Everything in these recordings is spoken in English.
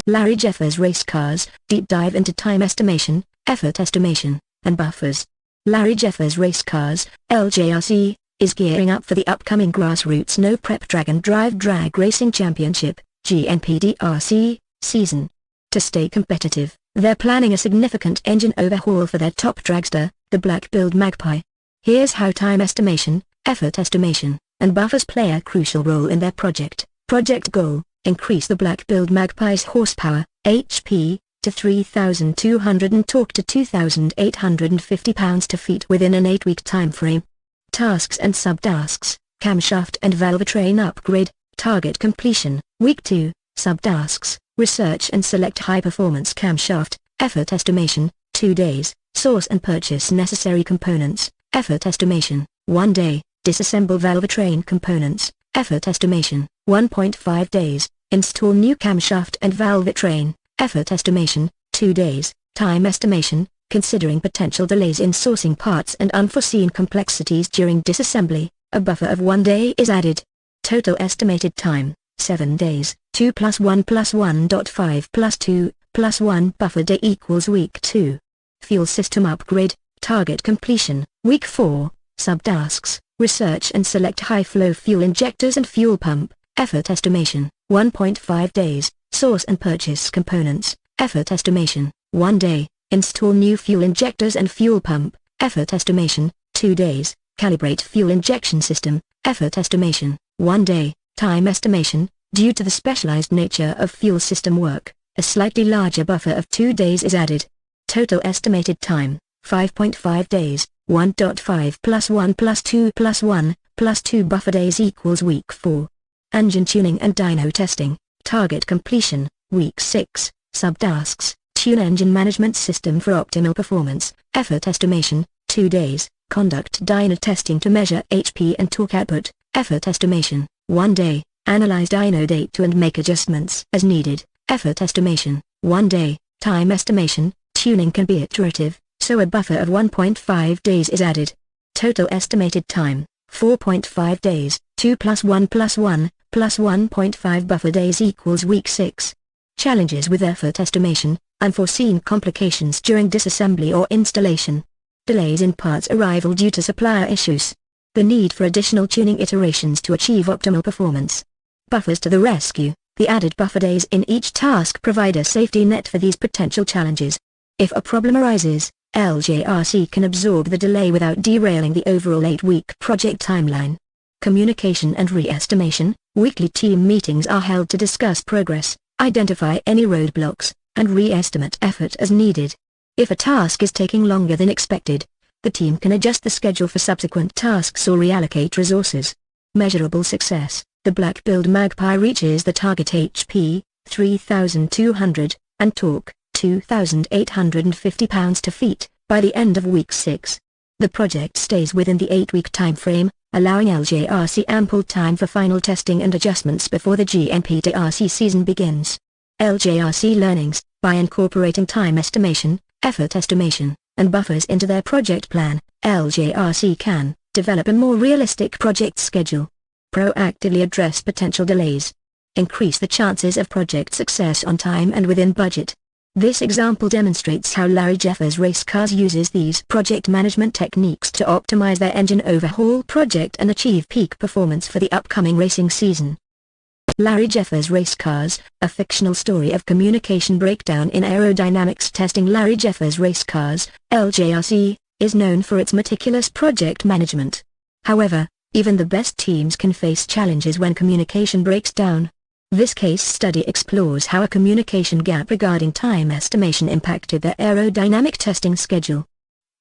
Larry Jeffers Race Cars, deep dive into time estimation, effort estimation, and buffers. Larry Jeffers Race Cars, LJRC, is gearing up for the upcoming grassroots no prep drag and drive drag racing championship, GNPDRC, season. To stay competitive, they're planning a significant engine overhaul for their top dragster, the black-billed Magpie. Here's how time estimation, effort estimation, and buffers play a crucial role in their project. Project goal: increase the black-billed Magpie's horsepower, HP, to 3,200 and torque to 2,850 pounds-to-feet within an 8-week time frame. Tasks and subtasks: camshaft and valvetrain upgrade, target completion, week 2, subtasks, research and select high-performance camshaft, effort estimation, 2 days, source and purchase necessary components, effort estimation, 1 day, disassemble valvetrain components, effort estimation, 1.5 days, install new camshaft and valvetrain, effort estimation, 2 days, time estimation, considering potential delays in sourcing parts and unforeseen complexities during disassembly, a buffer of 1 day is added. Total estimated time, 7 days, 2 plus 1 plus 1.5 plus 2, plus 1 buffer day equals week 2. Fuel system upgrade, target completion, week 4, subtasks, research and select high-flow fuel injectors and fuel pump, effort estimation, 1.5 days, source and purchase components, effort estimation, 1 day, install new fuel injectors and fuel pump, effort estimation, 2 days, calibrate fuel injection system, effort estimation, 1 day, time estimation. Due to the specialized nature of fuel system work, a slightly larger buffer of 2 days is added. Total estimated time, 5.5 days, 1.5 plus 1 plus 2 plus 1, plus 2 buffer days equals week 4. Engine tuning and dyno testing, target completion, week 6, subtasks, tune engine management system for optimal performance, effort estimation, 2 days, conduct dyno testing to measure HP and torque output, effort estimation, 1 day. Analyze dyno data and make adjustments as needed, effort estimation, 1 day, time estimation. Tuning can be iterative, so a buffer of 1.5 days is added. Total estimated time, 4.5 days, 2 plus 1 plus 1, plus 1.5 buffer days equals week 6. Challenges with effort estimation: unforeseen complications during disassembly or installation. Delays in parts arrival due to supplier issues. The need for additional tuning iterations to achieve optimal performance. Buffers to the rescue: the added buffer days in each task provide a safety net for these potential challenges. If a problem arises, LJRC can absorb the delay without derailing the overall 8-week project timeline. Communication and re-estimation: weekly team meetings are held to discuss progress, identify any roadblocks, and re-estimate effort as needed. If a task is taking longer than expected, the team can adjust the schedule for subsequent tasks or reallocate resources. Measurable success: the black-billed Magpie reaches the target HP, 3,200, and torque, 2,850 pounds-to-feet, by the end of week 6. The project stays within the 8-week time frame, allowing LJRC ample time for final testing and adjustments before the GNPDRC season begins. LJRC learnings: by incorporating time estimation, effort estimation, and buffers into their project plan, LJRC can develop a more realistic project schedule. Proactively address potential delays. Increase the chances of project success on time and within budget. This example demonstrates how Larry Jeffers Race Cars uses these project management techniques to optimize their engine overhaul project and achieve peak performance for the upcoming racing season. Larry Jeffers Race Cars, a fictional story of communication breakdown in aerodynamics testing. Larry Jeffers Race Cars, LJRC, is known for its meticulous project management. However, even the best teams can face challenges when communication breaks down. This case study explores how a communication gap regarding time estimation impacted their aerodynamic testing schedule.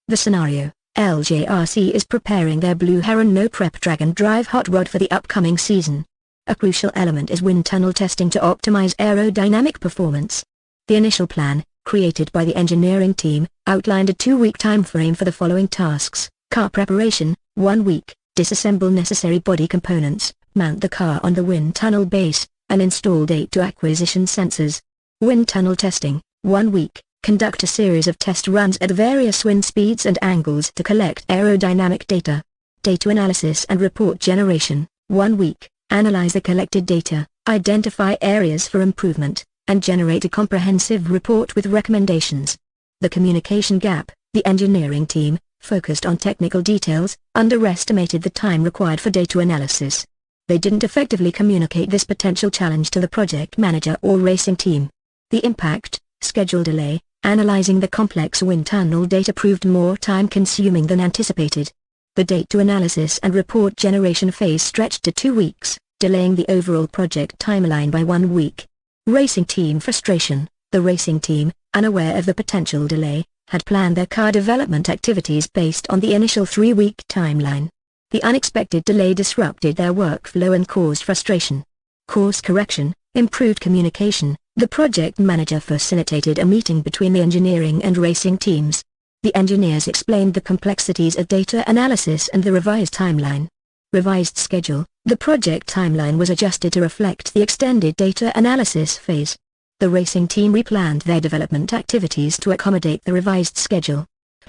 The scenario: LJRC is preparing their Blue Heron no prep drag and drive hot rod for the upcoming season. A crucial element is wind tunnel testing to optimize aerodynamic performance. The initial plan, created by the engineering team, outlined a 2-week time frame for the following tasks: car preparation, 1 week, disassemble necessary body components, mount the car on the wind tunnel base, and install data acquisition sensors. Wind tunnel testing, 1 week, conduct a series of test runs at various wind speeds and angles to collect aerodynamic data. Data analysis and report generation, 1 week, analyze the collected data, identify areas for improvement, and generate a comprehensive report with recommendations. The communication gap: the engineering team, focused on technical details, underestimated the time required for data analysis. They didn't effectively communicate this potential challenge to the project manager or racing team. The impact: schedule delay. Analyzing the complex wind tunnel data proved more time-consuming than anticipated. The data analysis and report generation phase stretched to 2 weeks, delaying the overall project timeline by 1 week. Racing team frustration: the racing team, unaware of the potential delay, had planned their car development activities based on the initial 3-week timeline. The unexpected delay disrupted their workflow and caused frustration. Course correction: improved communication. The project manager facilitated a meeting between the engineering and racing teams. The engineers explained the complexities of data analysis and the revised timeline. Revised schedule: the project timeline was adjusted to reflect the extended data analysis phase. The racing team replanned their development activities to accommodate the revised schedule.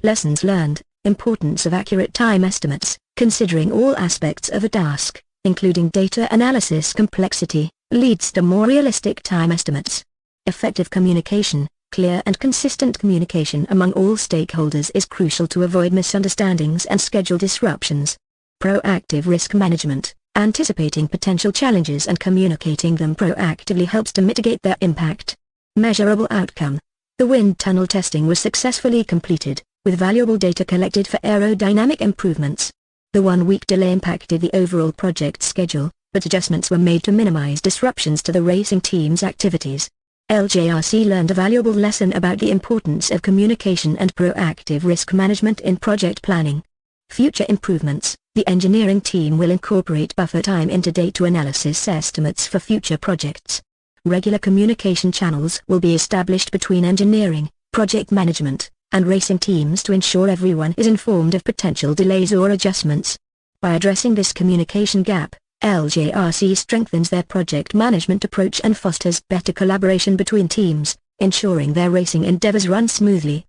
Lessons learned: importance of accurate time estimates, considering all aspects of a task, including data analysis complexity, leads to more realistic time estimates. Effective communication: clear and consistent communication among all stakeholders is crucial to avoid misunderstandings and schedule disruptions. Proactive risk management: anticipating potential challenges and communicating them proactively helps to mitigate their impact. Measurable outcome: the wind tunnel testing was successfully completed, with valuable data collected for aerodynamic improvements. The 1-week delay impacted the overall project schedule, but adjustments were made to minimize disruptions to the racing team's activities. LJRC learned a valuable lesson about the importance of communication and proactive risk management in project planning. Future improvements: the engineering team will incorporate buffer time into data analysis estimates for future projects. Regular communication channels will be established between engineering, project management, and racing teams to ensure everyone is informed of potential delays or adjustments. By addressing this communication gap, LJRC strengthens their project management approach and fosters better collaboration between teams, ensuring their racing endeavors run smoothly.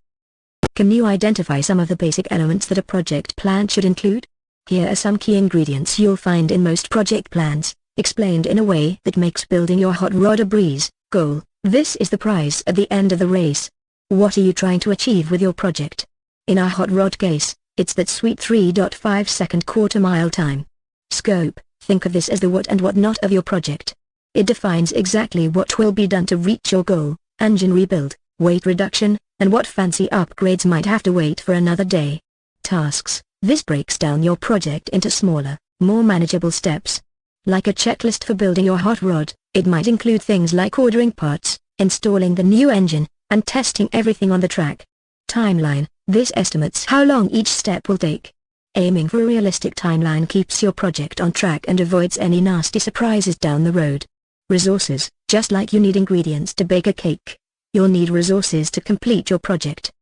Can you identify some of the basic elements that a project plan should include? Here are some key ingredients you'll find in most project plans, explained in a way that makes building your hot rod a breeze. Goal: this is the prize at the end of the race. What are you trying to achieve with your project? In our hot rod case, it's that sweet 3.5-second quarter-mile time. Scope: think of this as the what and what not of your project. It defines exactly what will be done to reach your goal: engine rebuild, weight reduction, and what fancy upgrades might have to wait for another day. Tasks: this breaks down your project into smaller, more manageable steps. Like a checklist for building your hot rod, it might include things like ordering parts, installing the new engine, and testing everything on the track. Timeline: this estimates how long each step will take. Aiming for a realistic timeline keeps your project on track and avoids any nasty surprises down the road. Resources: just like you need ingredients to bake a cake, you'll need resources to complete your project.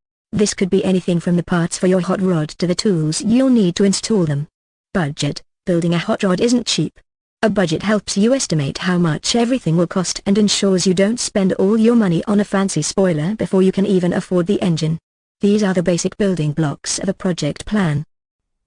This could be anything from the parts for your hot rod to the tools you'll need to install them. Budget: building a hot rod isn't cheap. A budget helps you estimate how much everything will cost and ensures you don't spend all your money on a fancy spoiler before you can even afford the engine. These are the basic building blocks of a project plan.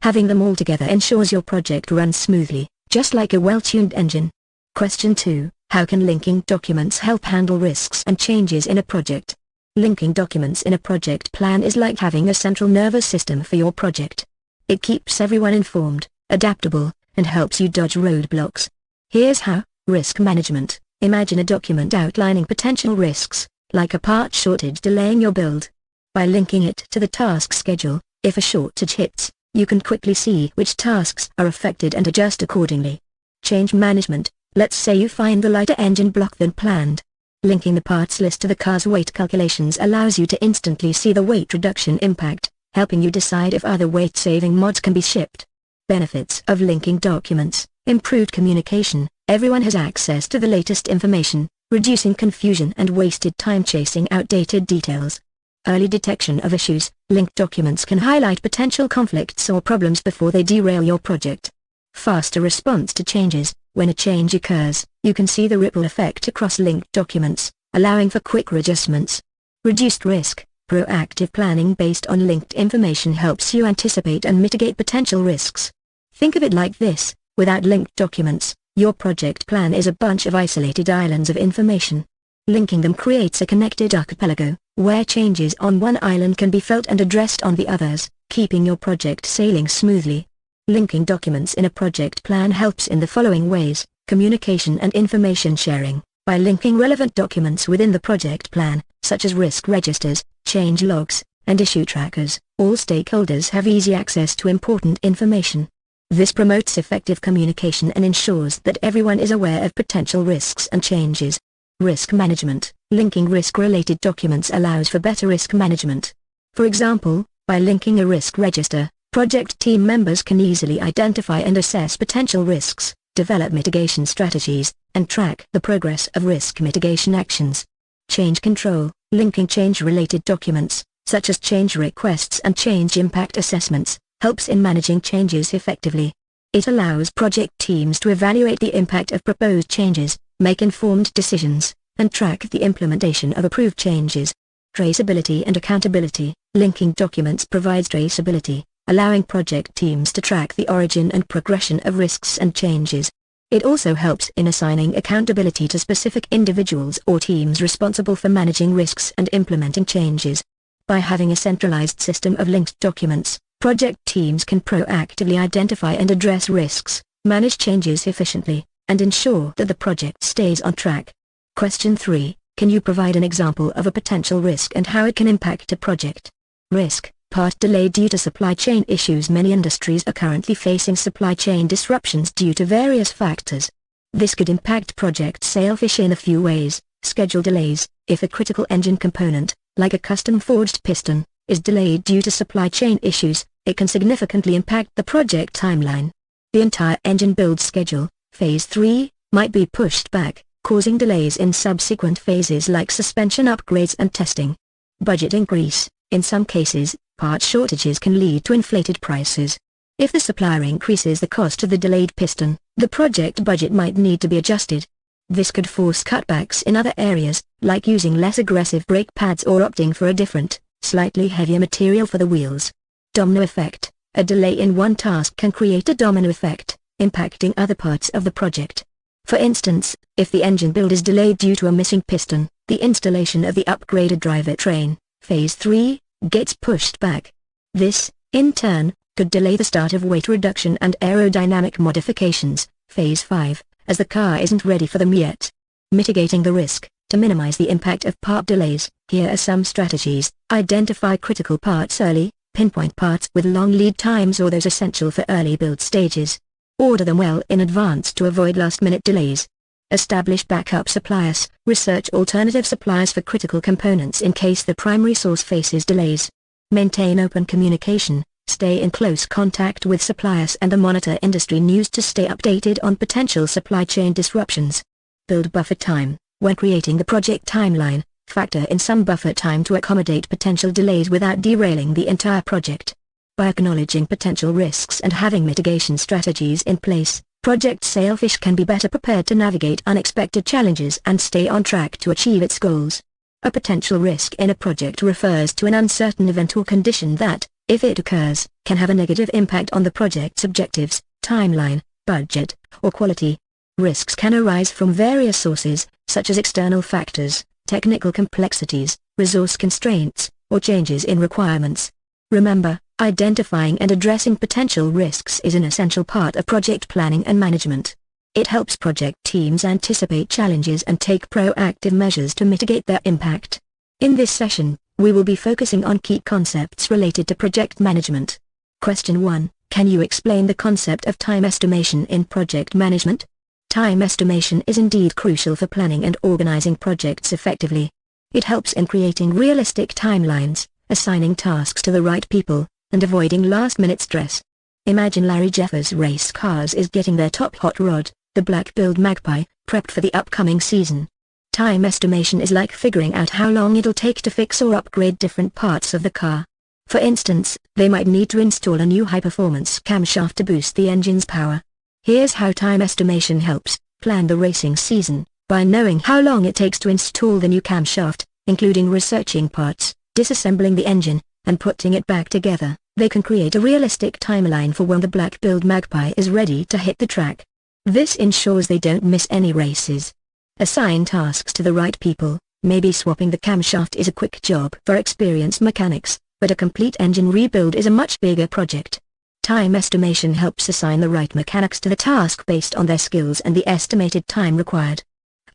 Having them all together ensures your project runs smoothly, just like a well-tuned engine. Question 2: how can linking documents help handle risks and changes in a project? Linking documents in a project plan is like having a central nervous system for your project. It keeps everyone informed, adaptable, and helps you dodge roadblocks. Here's how: risk management: imagine a document outlining potential risks, like a part shortage delaying your build. By linking it to the task schedule, if a shortage hits, you can quickly see which tasks are affected and adjust accordingly. Change management: let's say you find the lighter engine block than planned. Linking the parts list to the car's weight calculations allows you to instantly see the weight reduction impact, helping you decide if other weight-saving mods can be shipped. Benefits of linking documents: improved communication: everyone has access to the latest information, reducing confusion and wasted time chasing outdated details. Early detection of issues: linked documents can highlight potential conflicts or problems before they derail your project. Faster response to changes: when a change occurs, you can see the ripple effect across linked documents, allowing for quicker adjustments. Reduced risk: proactive planning based on linked information helps you anticipate and mitigate potential risks. Think of it like this: without linked documents, your project plan is a bunch of isolated islands of information. Linking them creates a connected archipelago, where changes on one island can be felt and addressed on the others, keeping your project sailing smoothly. Linking documents in a project plan helps in the following ways: communication and information sharing. By linking relevant documents within the project plan, such as risk registers, change logs, and issue trackers, all stakeholders have easy access to important information. This promotes effective communication and ensures that everyone is aware of potential risks and changes. Risk management. Linking risk-related documents allows for better risk management. For example, by linking a risk register, project team members can easily identify and assess potential risks, develop mitigation strategies, and track the progress of risk mitigation actions. Change control. Linking change-related documents, such as change requests and change impact assessments, helps in managing changes effectively. It allows project teams to evaluate the impact of proposed changes, make informed decisions, and track the implementation of approved changes. Traceability and accountability. Linking documents provides traceability, allowing project teams to track the origin and progression of risks and changes. It also helps in assigning accountability to specific individuals or teams responsible for managing risks and implementing changes. By having a centralized system of linked documents, project teams can proactively identify and address risks, manage changes efficiently, and ensure that the project stays on track. Question 3. Can you provide an example of a potential risk and how it can impact a project? Risk. Part delay due to supply chain issues. Many industries are currently facing supply chain disruptions due to various factors. This could impact project sailfish in a few ways. Schedule delays. If a critical engine component, like a custom-forged piston, is delayed due to supply chain issues, it can significantly impact the project timeline. The entire engine build schedule, Phase 3, might be pushed back, causing delays in subsequent phases like suspension upgrades and testing. Budget increase. In some cases, part shortages can lead to inflated prices. If the supplier increases the cost of the delayed piston, the project budget might need to be adjusted. This could force cutbacks in other areas, like using less aggressive brake pads or opting for a different, slightly heavier material for the wheels. Domino effect. A delay in one task can create a domino effect, impacting other parts of the project. For instance, if the engine build is delayed due to a missing piston, the installation of the upgraded drivetrain, Phase 3, gets pushed back. This, in turn, could delay the start of weight reduction and aerodynamic modifications, Phase 5, as the car isn't ready for them yet. Mitigating the risk. To minimize the impact of part delays, here are some strategies. Identify critical parts early, pinpoint parts with long lead times or those essential for early build stages. Order them well in advance to avoid last-minute delays. Establish backup suppliers. Research alternative suppliers for critical components in case the primary source faces delays. Maintain open communication. Stay in close contact with suppliers and monitor industry news to stay updated on potential supply chain disruptions. Build buffer time. When creating the project timeline, factor in some buffer time to accommodate potential delays without derailing the entire project. By acknowledging potential risks and having mitigation strategies in place, project sailfish can be better prepared to navigate unexpected challenges and stay on track to achieve its goals. A potential risk in a project refers to an uncertain event or condition that, if it occurs, can have a negative impact on the project's objectives, timeline, budget, or quality. Risks can arise from various sources, such as external factors, technical complexities, resource constraints, or changes in requirements. Remember, identifying and addressing potential risks is an essential part of project planning and management. It helps project teams anticipate challenges and take proactive measures to mitigate their impact. In this session, we will be focusing on key concepts related to project management. Question 1. Can you explain the concept of time estimation in project management? Time estimation is indeed crucial for planning and organizing projects effectively. It helps in creating realistic timelines, assigning tasks to the right people, and avoiding last-minute stress. Imagine Larry Jeffers' race cars is getting their top hot rod, the black-billed Magpie, prepped for the upcoming season. Time estimation is like figuring out how long it'll take to fix or upgrade different parts of the car. For instance, they might need to install a new high-performance camshaft to boost the engine's power. Here's how time estimation helps: plan the racing season. By knowing how long it takes to install the new camshaft, including researching parts, disassembling the engine, and putting it back together, they can create a realistic timeline for when the black-billed Magpie is ready to hit the track. This ensures they don't miss any races. Assign tasks to the right people. Maybe swapping the camshaft is a quick job for experienced mechanics, but a complete engine rebuild is a much bigger project. Time estimation helps assign the right mechanics to the task based on their skills and the estimated time required.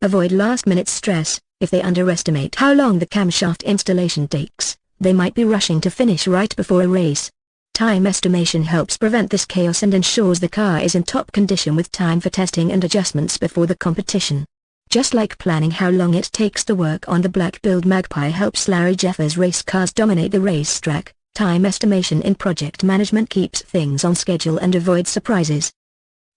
Avoid last-minute stress. If they underestimate how long the camshaft installation takes, they might be rushing to finish right before a race. Time estimation helps prevent this chaos and ensures the car is in top condition with time for testing and adjustments before the competition. Just like planning how long it takes to work on the black-billed Magpie helps Larry Jeffers race cars dominate the racetrack, time estimation in project management keeps things on schedule and avoids surprises.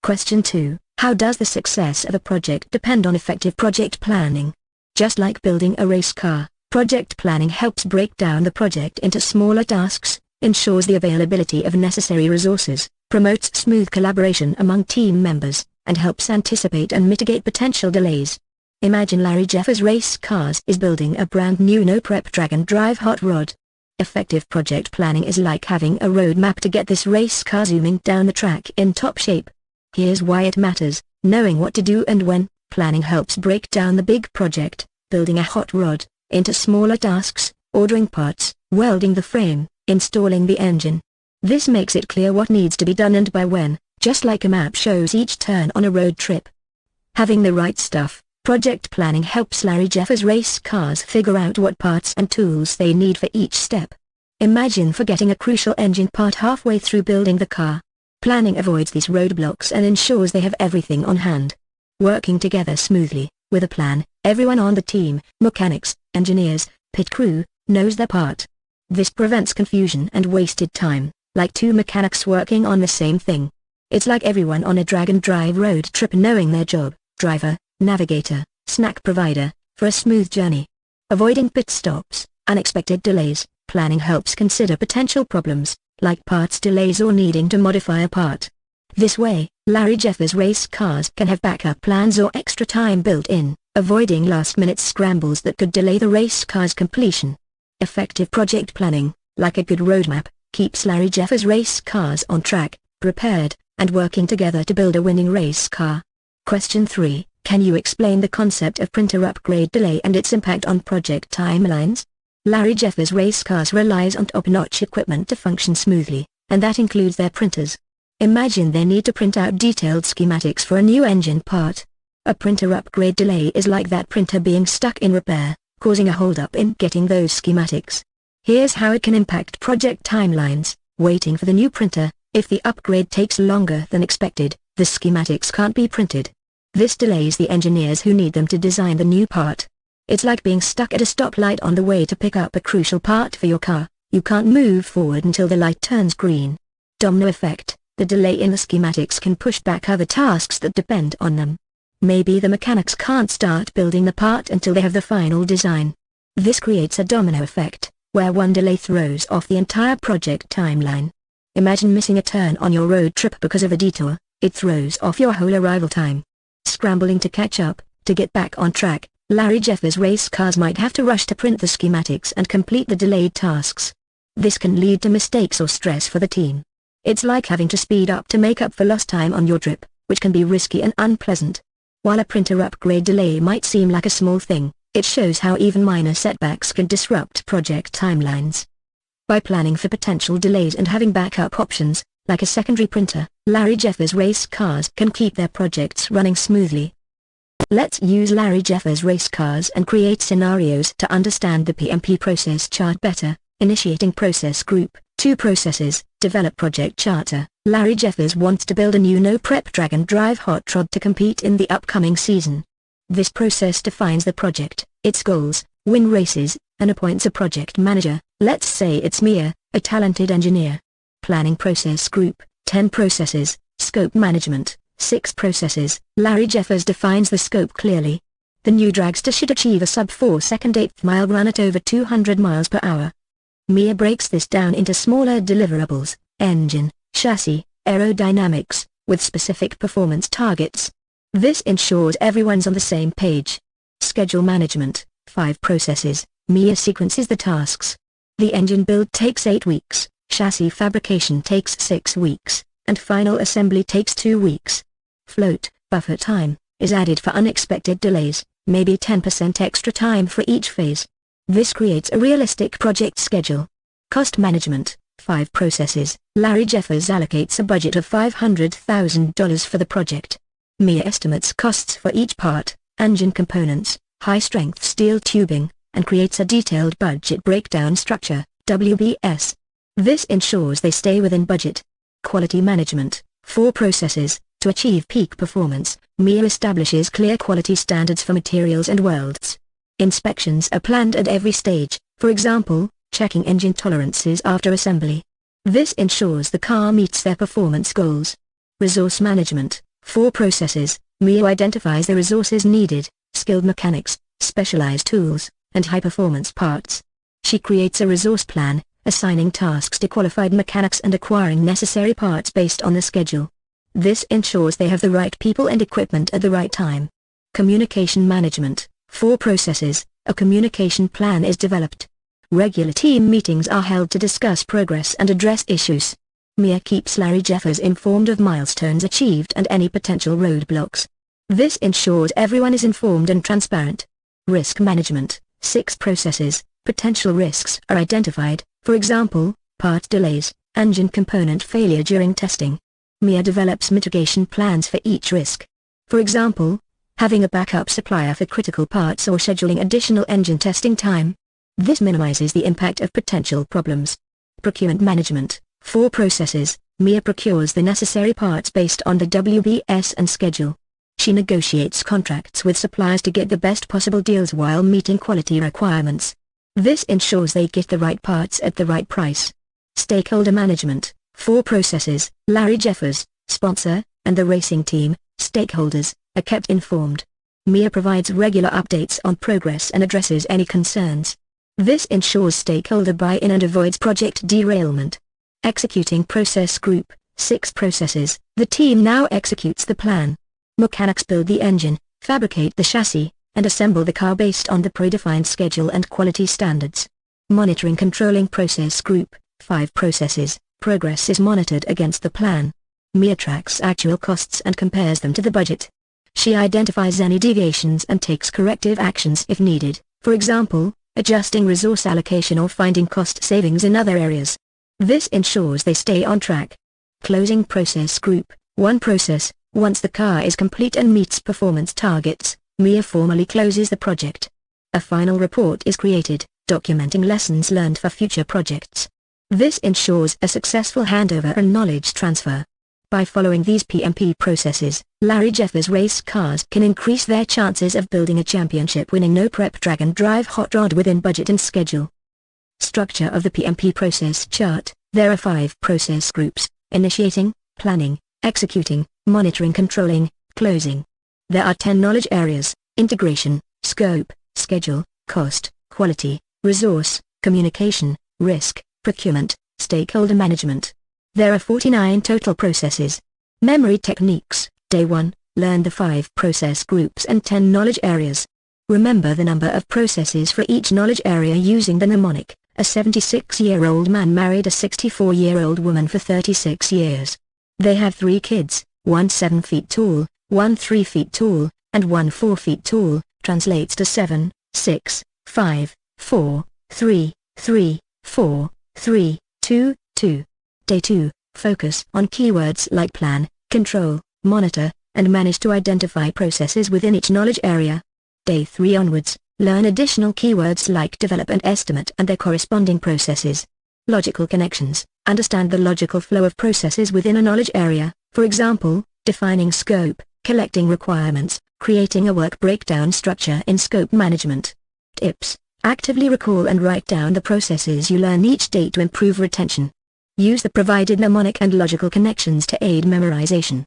Question 2. How does the success of a project depend on effective project planning? Just like building a race car, project planning helps break down the project into smaller tasks, ensures the availability of necessary resources, promotes smooth collaboration among team members, and helps anticipate and mitigate potential delays. Imagine Larry Jeffers Race Cars is building a brand new no-prep drag-and-drive hot rod. Effective project planning is like having a roadmap to get this race car zooming down the track in top shape. Here's why it matters: knowing what to do and when. Planning helps break down the big project, building a hot rod, into smaller tasks, ordering parts, welding the frame, installing the engine. This makes it clear what needs to be done and by when, just like a map shows each turn on a road trip. Having the right stuff. Project planning helps Larry Jeffers Race Cars figure out what parts and tools they need for each step. Imagine forgetting a crucial engine part halfway through building the car. Planning avoids these roadblocks and ensures they have everything on hand. Working together smoothly, with a plan, everyone on the team, mechanics, engineers, pit crew, knows their part. This prevents confusion and wasted time, like two mechanics working on the same thing. It's like everyone on a drag-and-drive road trip knowing their job: driver, navigator, snack provider, for a smooth journey. Avoiding pit stops, unexpected delays. Planning helps consider potential problems, like parts delays or needing to modify a part. This way, Larry Jeffers Race Cars can have backup plans or extra time built in, avoiding last-minute scrambles that could delay the race car's completion. Effective project planning, like a good roadmap, keeps Larry Jeffers Race Cars on track, prepared, and working together to build a winning race car. Question 3. Can you explain the concept of printer upgrade delay and its impact on project timelines? Larry Jeffers Race Cars relies on top-notch equipment to function smoothly, and that includes their printers. Imagine they need to print out detailed schematics for a new engine part. A printer upgrade delay is like that printer being stuck in repair, causing a hold-up in getting those schematics. Here's how it can impact project timelines. Waiting for the new printer. If the upgrade takes longer than expected, the schematics can't be printed. This delays the engineers who need them to design the new part. It's like being stuck at a stoplight on the way to pick up a crucial part for your car. You can't move forward until the light turns green. Domino effect. The delay in the schematics can push back other tasks that depend on them. Maybe the mechanics can't start building the part until they have the final design. This creates a domino effect, where one delay throws off the entire project timeline. Imagine missing a turn on your road trip because of a detour. It throws off your whole arrival time. Scrambling to catch up, to get back on track, Larry Jeffers Race Cars might have to rush to print the schematics and complete the delayed tasks. This can lead to mistakes or stress for the team. It's like having to speed up to make up for lost time on your trip, which can be risky and unpleasant. While a printer upgrade delay might seem like a small thing, it shows how even minor setbacks can disrupt project timelines. By planning for potential delays and having backup options, like a secondary printer, Larry Jeffers Race Cars can keep their projects running smoothly. Let's use Larry Jeffers Race Cars and create scenarios to understand the PMP process chart better. Initiating process group, 2 processes. Develop project charter. Larry Jeffers wants to build a new no-prep drag-and-drive hot rod to compete in the upcoming season. This process defines the project, its goals, win races, and appoints a project manager. Let's say it's Mia, a talented engineer. Planning process group, 10 processes. Scope management, 6 processes. Larry Jeffers defines the scope clearly. The new dragster should achieve a sub-4-second 8th-mile run at over 200 miles per hour. Mia breaks this down into smaller deliverables: engine, chassis, aerodynamics, with specific performance targets. This ensures everyone's on the same page. Schedule management, 5 processes. Mia sequences the tasks. The engine build takes 8 weeks, chassis fabrication takes 6 weeks, and final assembly takes 2 weeks. Float, buffer time, is added for unexpected delays. maybe 10% extra time for each phase. This creates a realistic project schedule. Cost management, 5 processes. Larry Jeffers allocates a budget of $500,000 for the project. Mia estimates costs for each part, engine components, high-strength steel tubing, and creates a detailed budget breakdown structure, WBS. This ensures they stay within budget. Quality management, 4 processes. To achieve peak performance, Mia establishes clear quality standards for materials and welds. Inspections are planned at every stage, for example, checking engine tolerances after assembly. This ensures the car meets their performance goals. Resource management, 4 processes. Mia identifies the resources needed, skilled mechanics, specialized tools, and high-performance parts. She creates a resource plan, assigning tasks to qualified mechanics and acquiring necessary parts based on the schedule. This ensures they have the right people and equipment at the right time. Communication management, 4 processes. A communication plan is developed. Regular team meetings are held to discuss progress and address issues. Mia keeps Larry Jeffers informed of milestones achieved and any potential roadblocks. This ensures everyone is informed and transparent. Risk management, 6 processes. Potential risks are identified, for example, part delays, engine component failure during testing. Mia develops mitigation plans for each risk. For example, having a backup supplier for critical parts or scheduling additional engine testing time. This minimizes the impact of potential problems. Procurement management, 4 processes. Mia procures the necessary parts based on the WBS and schedule. She negotiates contracts with suppliers to get the best possible deals while meeting quality requirements. This ensures they get the right parts at the right price. Stakeholder management, 4 processes. Larry Jeffers, sponsor, and the racing team, stakeholders, are kept informed. Mia provides regular updates on progress and addresses any concerns. This ensures stakeholder buy-in and avoids project derailment. Executing process group, 6 processes. The team now executes the plan. Mechanics build the engine, fabricate the chassis, and assemble the car based on the predefined schedule and quality standards. Monitoring controlling process group, 5 processes. Progress is monitored against the plan. Mia tracks actual costs and compares them to the budget. She identifies any deviations and takes corrective actions if needed, for example, adjusting resource allocation or finding cost savings in other areas. This ensures they stay on track. Closing process group, 1 process. Once the car is complete and meets performance targets, Mia formally closes the project. A final report is created, documenting lessons learned for future projects. This ensures a successful handover and knowledge transfer. By following these PMP processes, Larry Jeffers race cars can increase their chances of building a championship-winning no-prep drag-and-drive hot rod within budget and schedule. Structure of the PMP process chart. There are 5 process groups: initiating, planning, executing, monitoring, controlling, closing. There are 10 knowledge areas: integration, scope, schedule, cost, quality, resource, communication, risk, procurement, stakeholder management. There are 49 total processes. Memory techniques. Day 1, learn the 5 process groups and 10 knowledge areas. Remember the number of processes for each knowledge area using the mnemonic. A 76-year-old man married a 64-year-old woman for 36 years. They had 3 kids, one 7 feet tall, one 3 feet tall, and one 4 feet tall, translates to 7, 6, 5, 4, 3, 3, 4, 3, 2, 2. Day 2, focus on keywords like plan, control, monitor, and manage to identify processes within each knowledge area. Day 3 onwards, learn additional keywords like develop and estimate and their corresponding processes. Logical connections, understand the logical flow of processes within a knowledge area, for example, defining scope, collecting requirements, creating a work breakdown structure in scope management. Tips, actively recall and write down the processes you learn each day to improve retention. Use the provided mnemonic and logical connections to aid memorization.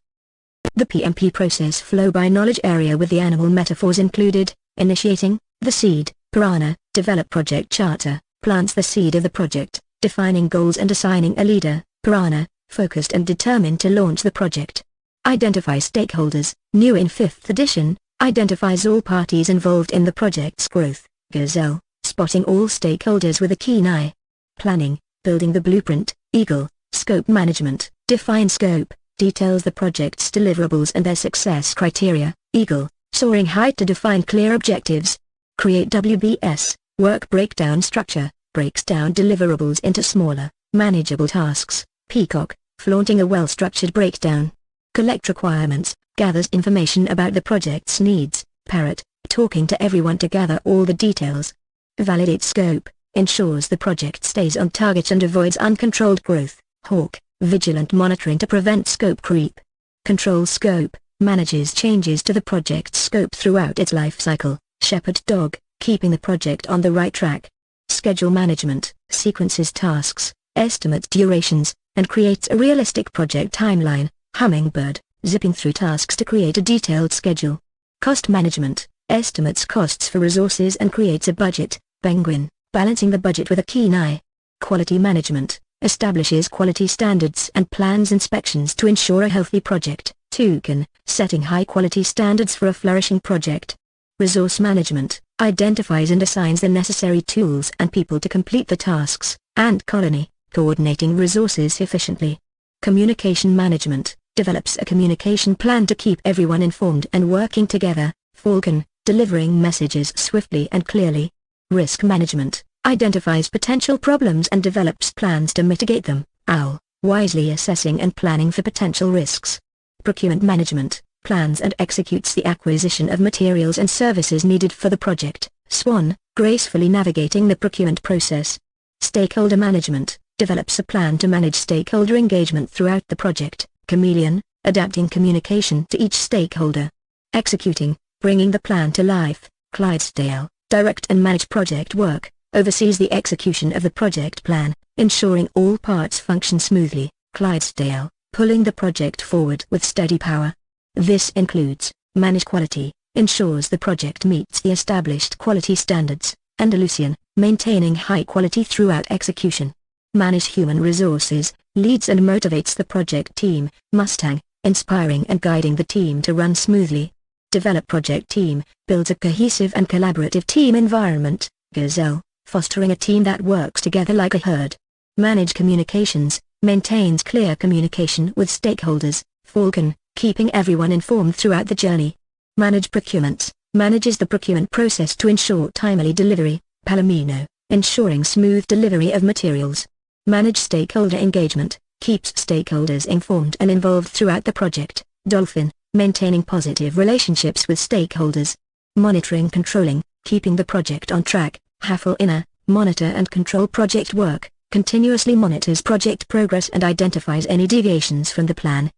The PMP process flow by knowledge area with the animal metaphors included: initiating, the seed, piranha, develop project charter, plants the seed of the project, defining goals and assigning a leader, piranha, focused and determined to launch the project. Identify stakeholders, new in 5th edition, identifies all parties involved in the project's growth, gazelle, spotting all stakeholders with a keen eye. Planning, building the blueprint, eagle, scope management, define scope, details the project's deliverables and their success criteria, eagle, Soaring height to define clear objectives. Create WBS, work breakdown structure, breaks down deliverables into smaller, manageable tasks. Peacock, flaunting a well-structured breakdown. Collect requirements, gathers information about the project's needs. Parrot, talking to everyone to gather all the details. Validate scope, ensures the project stays on target and avoids uncontrolled growth. Hawk, vigilant monitoring to prevent scope creep. Control scope, manages changes to the project's scope throughout its life cycle. Shepherd dog, keeping the project on the right track. Schedule management, sequences tasks, estimates durations, and creates a realistic project timeline. Hummingbird, zipping through tasks to create a detailed schedule. Cost management, estimates costs for resources and creates a budget. Penguin, balancing the budget with a keen eye. Quality management, establishes quality standards and plans inspections to ensure a healthy project. Toucan, setting high-quality standards for a flourishing project. Resource management, identifies and assigns the necessary tools and people to complete the tasks. And Colony, coordinating resources efficiently. Communication management, develops a communication plan to keep everyone informed and working together. Falcon, delivering messages swiftly and clearly. Risk management, identifies potential problems and develops plans to mitigate them. Owl, wisely assessing and planning for potential risks. Procurement management, plans and executes the acquisition of materials and services needed for the project. Swan, gracefully navigating the procurement process. Stakeholder management, develops a plan to manage stakeholder engagement throughout the project. Chameleon, adapting communication to each stakeholder. Executing, bringing the plan to life. Clydesdale, direct and manage project work, oversees the execution of the project plan, ensuring all parts function smoothly. Clydesdale, pulling the project forward with steady power. This includes, manage quality, ensures the project meets the established quality standards. Andalusian, maintaining high quality throughout execution. Manage human resources, leads and motivates the project team. Mustang, inspiring and guiding the team to run smoothly. Develop project team, builds a cohesive and collaborative team environment. Gazelle, fostering a team that works together like a herd. Manage communications, maintains clear communication with stakeholders. Falcon, keeping everyone informed throughout the journey. Manage procurements, manages the procurement process to ensure timely delivery. Palomino, ensuring smooth delivery of materials. Manage stakeholder engagement, keeps stakeholders informed and involved throughout the project. Dolphin, maintaining positive relationships with stakeholders. Monitoring controlling, keeping the project on track. Inner, monitor and control project work, continuously monitors project progress and identifies any deviations from the plan.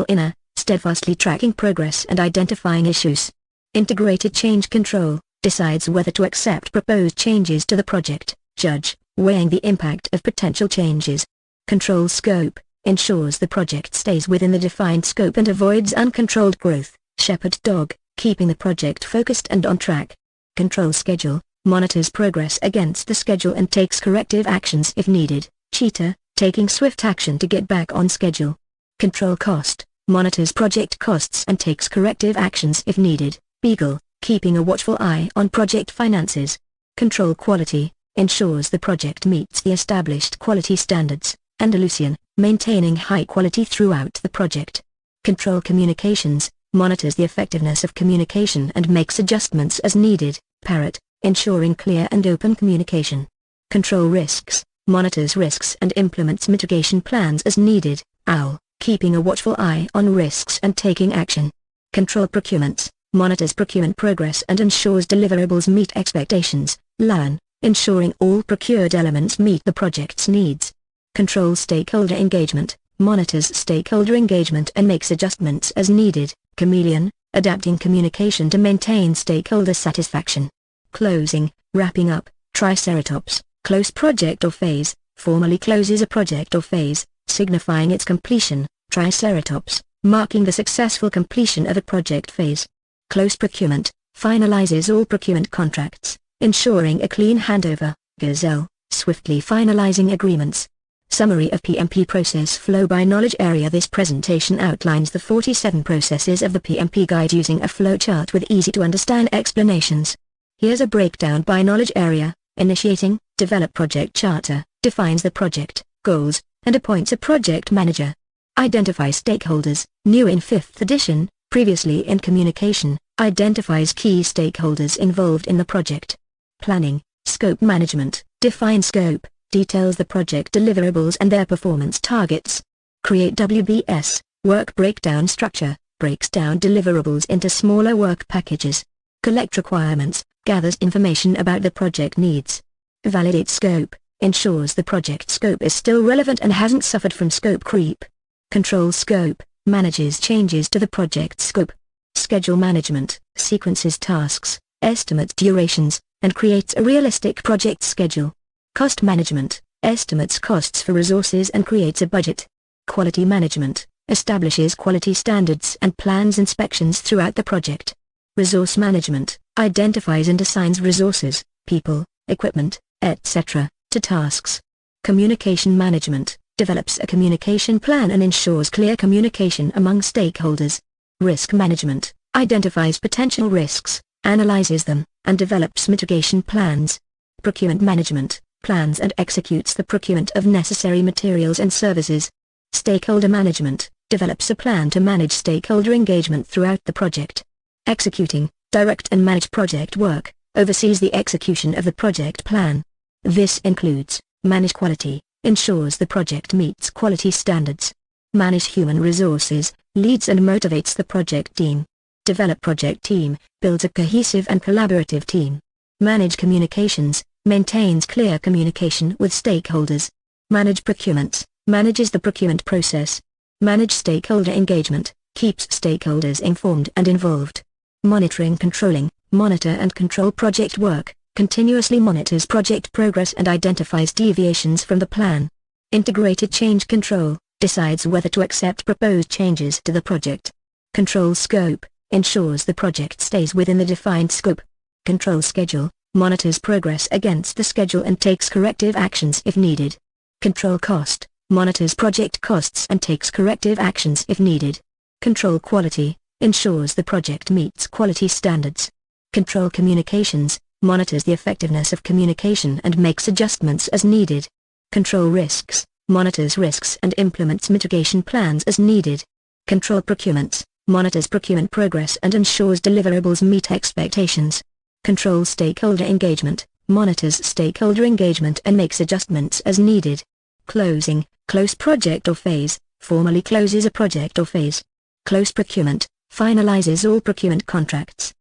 Inner, steadfastly tracking progress and identifying issues. Integrated change control, decides whether to accept proposed changes to the project. Judge, weighing the impact of potential changes. Control scope, ensures the project stays within the defined scope and avoids uncontrolled growth. Shepherd dog, keeping the project focused and on track. Control schedule, monitors progress against the schedule and takes corrective actions if needed. Cheetah, taking swift action to get back on schedule. Control cost, monitors project costs and takes corrective actions if needed. Beagle, keeping a watchful eye on project finances. Control quality, ensures the project meets the established quality standards. Andalusian, maintaining high quality throughout the project. Control communications, monitors the effectiveness of communication and makes adjustments as needed. Parrot, ensuring clear and open communication. Control risks, monitors risks and implements mitigation plans as needed. Owl, keeping a watchful eye on risks and taking action. Control procurements, monitors procurement progress and ensures deliverables meet expectations. Lion, ensuring all procured elements meet the project's needs. Control stakeholder engagement, monitors stakeholder engagement and makes adjustments as needed. Chameleon, adapting communication to maintain stakeholder satisfaction. Closing, wrapping up. Triceratops, close project or phase, formally closes a project or phase, signifying its completion. Triceratops, marking the successful completion of a project phase. Close procurement, finalizes all procurement contracts, ensuring a clean handover. Gazelle, swiftly finalizing agreements. Summary of PMP process flow by knowledge area. This presentation outlines the 47 processes of the PMP guide using a flowchart with easy-to-understand explanations. Here's a breakdown by knowledge area. Initiating, develop project charter, defines the project, goals, and appoints a project manager. Identify stakeholders, new in 5th edition, previously in communication, identifies key stakeholders involved in the project. Planning, scope management, defines scope, details the project deliverables and their performance targets. Create WBS, work breakdown structure, breaks down deliverables into smaller work packages. Collect requirements, gathers information about the project needs. Validate scope, ensures the project scope is still relevant and hasn't suffered from scope creep. Control scope, manages changes to the project scope. Schedule management, sequences tasks, estimates durations, and creates a realistic project schedule. Cost management, estimates costs for resources and creates a budget. Quality management, establishes quality standards and plans inspections throughout the project. Resource management, identifies and assigns resources, people, equipment, etc., to tasks. Communication management, develops a communication plan and ensures clear communication among stakeholders. Risk management, identifies potential risks, analyzes them, and develops mitigation plans. Procurement management, plans and executes the procurement of necessary materials and services. Stakeholder management, develops a plan to manage stakeholder engagement throughout the project. Executing, direct and manage project work, oversees the execution of the project plan. This includes, manage quality, ensures the project meets quality standards. Manage human resources, leads and motivates the project team. Develop project team, builds a cohesive and collaborative team. Manage communications, maintains clear communication with stakeholders. Manage procurements, manages the procurement process. Manage stakeholder engagement, keeps stakeholders informed and involved. Monitoring controlling, monitor and control project work, continuously monitors project progress and identifies deviations from the plan. Integrated change control, decides whether to accept proposed changes to the project. Control scope, ensures the project stays within the defined scope. Control schedule, monitors progress against the schedule and takes corrective actions if needed. Control cost, monitors project costs and takes corrective actions if needed. Control quality, ensures the project meets quality standards. Control communications, monitors the effectiveness of communication and makes adjustments as needed. Control risks, monitors risks and implements mitigation plans as needed. Control procurements, monitors procurement progress and ensures deliverables meet expectations. Control stakeholder engagement, monitors stakeholder engagement and makes adjustments as needed. Closing, close project or phase, formally closes a project or phase. Close procurement, finalizes all procurement contracts.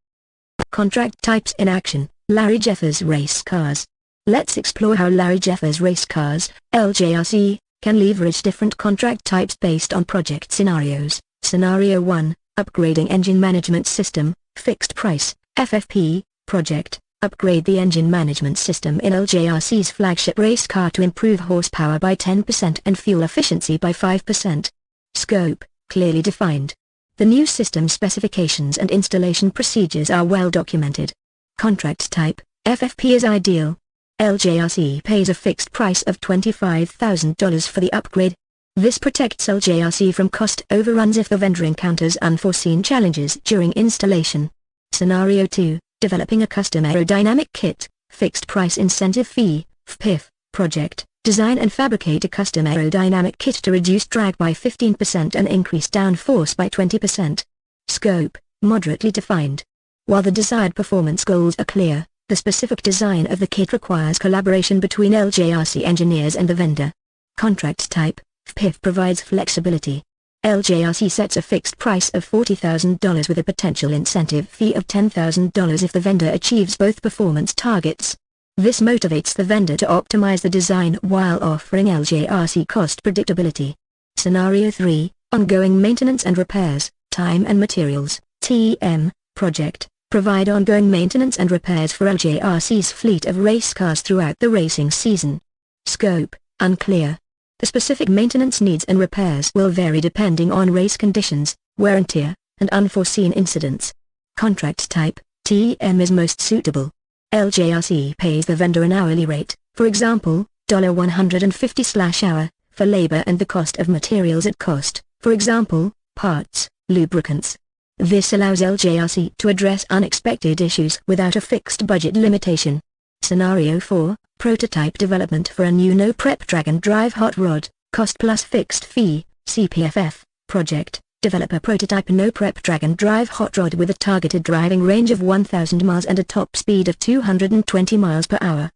Contract types in action, Larry Jeffers race cars. Let's explore how Larry Jeffers race cars, LJRC, can leverage different contract types based on project scenarios. Scenario 1, Upgrading Engine Management System, Fixed Price, FFP, Project, upgrade the engine management system in LJRC's flagship race car to improve horsepower by 10% and fuel efficiency by 5%. Scope, clearly defined. The new system specifications and installation procedures are well documented. Contract type, FFP is ideal. LJRC pays a fixed price of $25,000 for the upgrade. This protects LJRC from cost overruns if the vendor encounters unforeseen challenges during installation. Scenario 2, developing a custom aerodynamic kit, fixed price incentive fee, FPIF, project, design and fabricate a custom aerodynamic kit to reduce drag by 15% and increase downforce by 20%. Scope, moderately defined. While the desired performance goals are clear, the specific design of the kit requires collaboration between LJRC engineers and the vendor. Contract type, FPIF provides flexibility. LJRC sets a fixed price of $40,000 with a potential incentive fee of $10,000 if the vendor achieves both performance targets. This motivates the vendor to optimize the design while offering LJRC cost predictability. Scenario 3, ongoing maintenance and repairs, time and materials, TM, project, provide ongoing maintenance and repairs for LJRC's fleet of race cars throughout the racing season. Scope, unclear. The specific maintenance needs and repairs will vary depending on race conditions, wear and tear, and unforeseen incidents. Contract type, TM is most suitable. LJRC pays the vendor an hourly rate, for example, $150/hour, for labor and the cost of materials at cost, for example, parts, lubricants. This allows LJRC to address unexpected issues without a fixed budget limitation. Scenario 4, prototype development for a new no-prep drag and drive hot rod, cost plus fixed fee, CPFF, project, Develop a prototype no-prep drag-and-drive hot rod with a targeted driving range of 1,000 miles and a top speed of 220 miles per hour.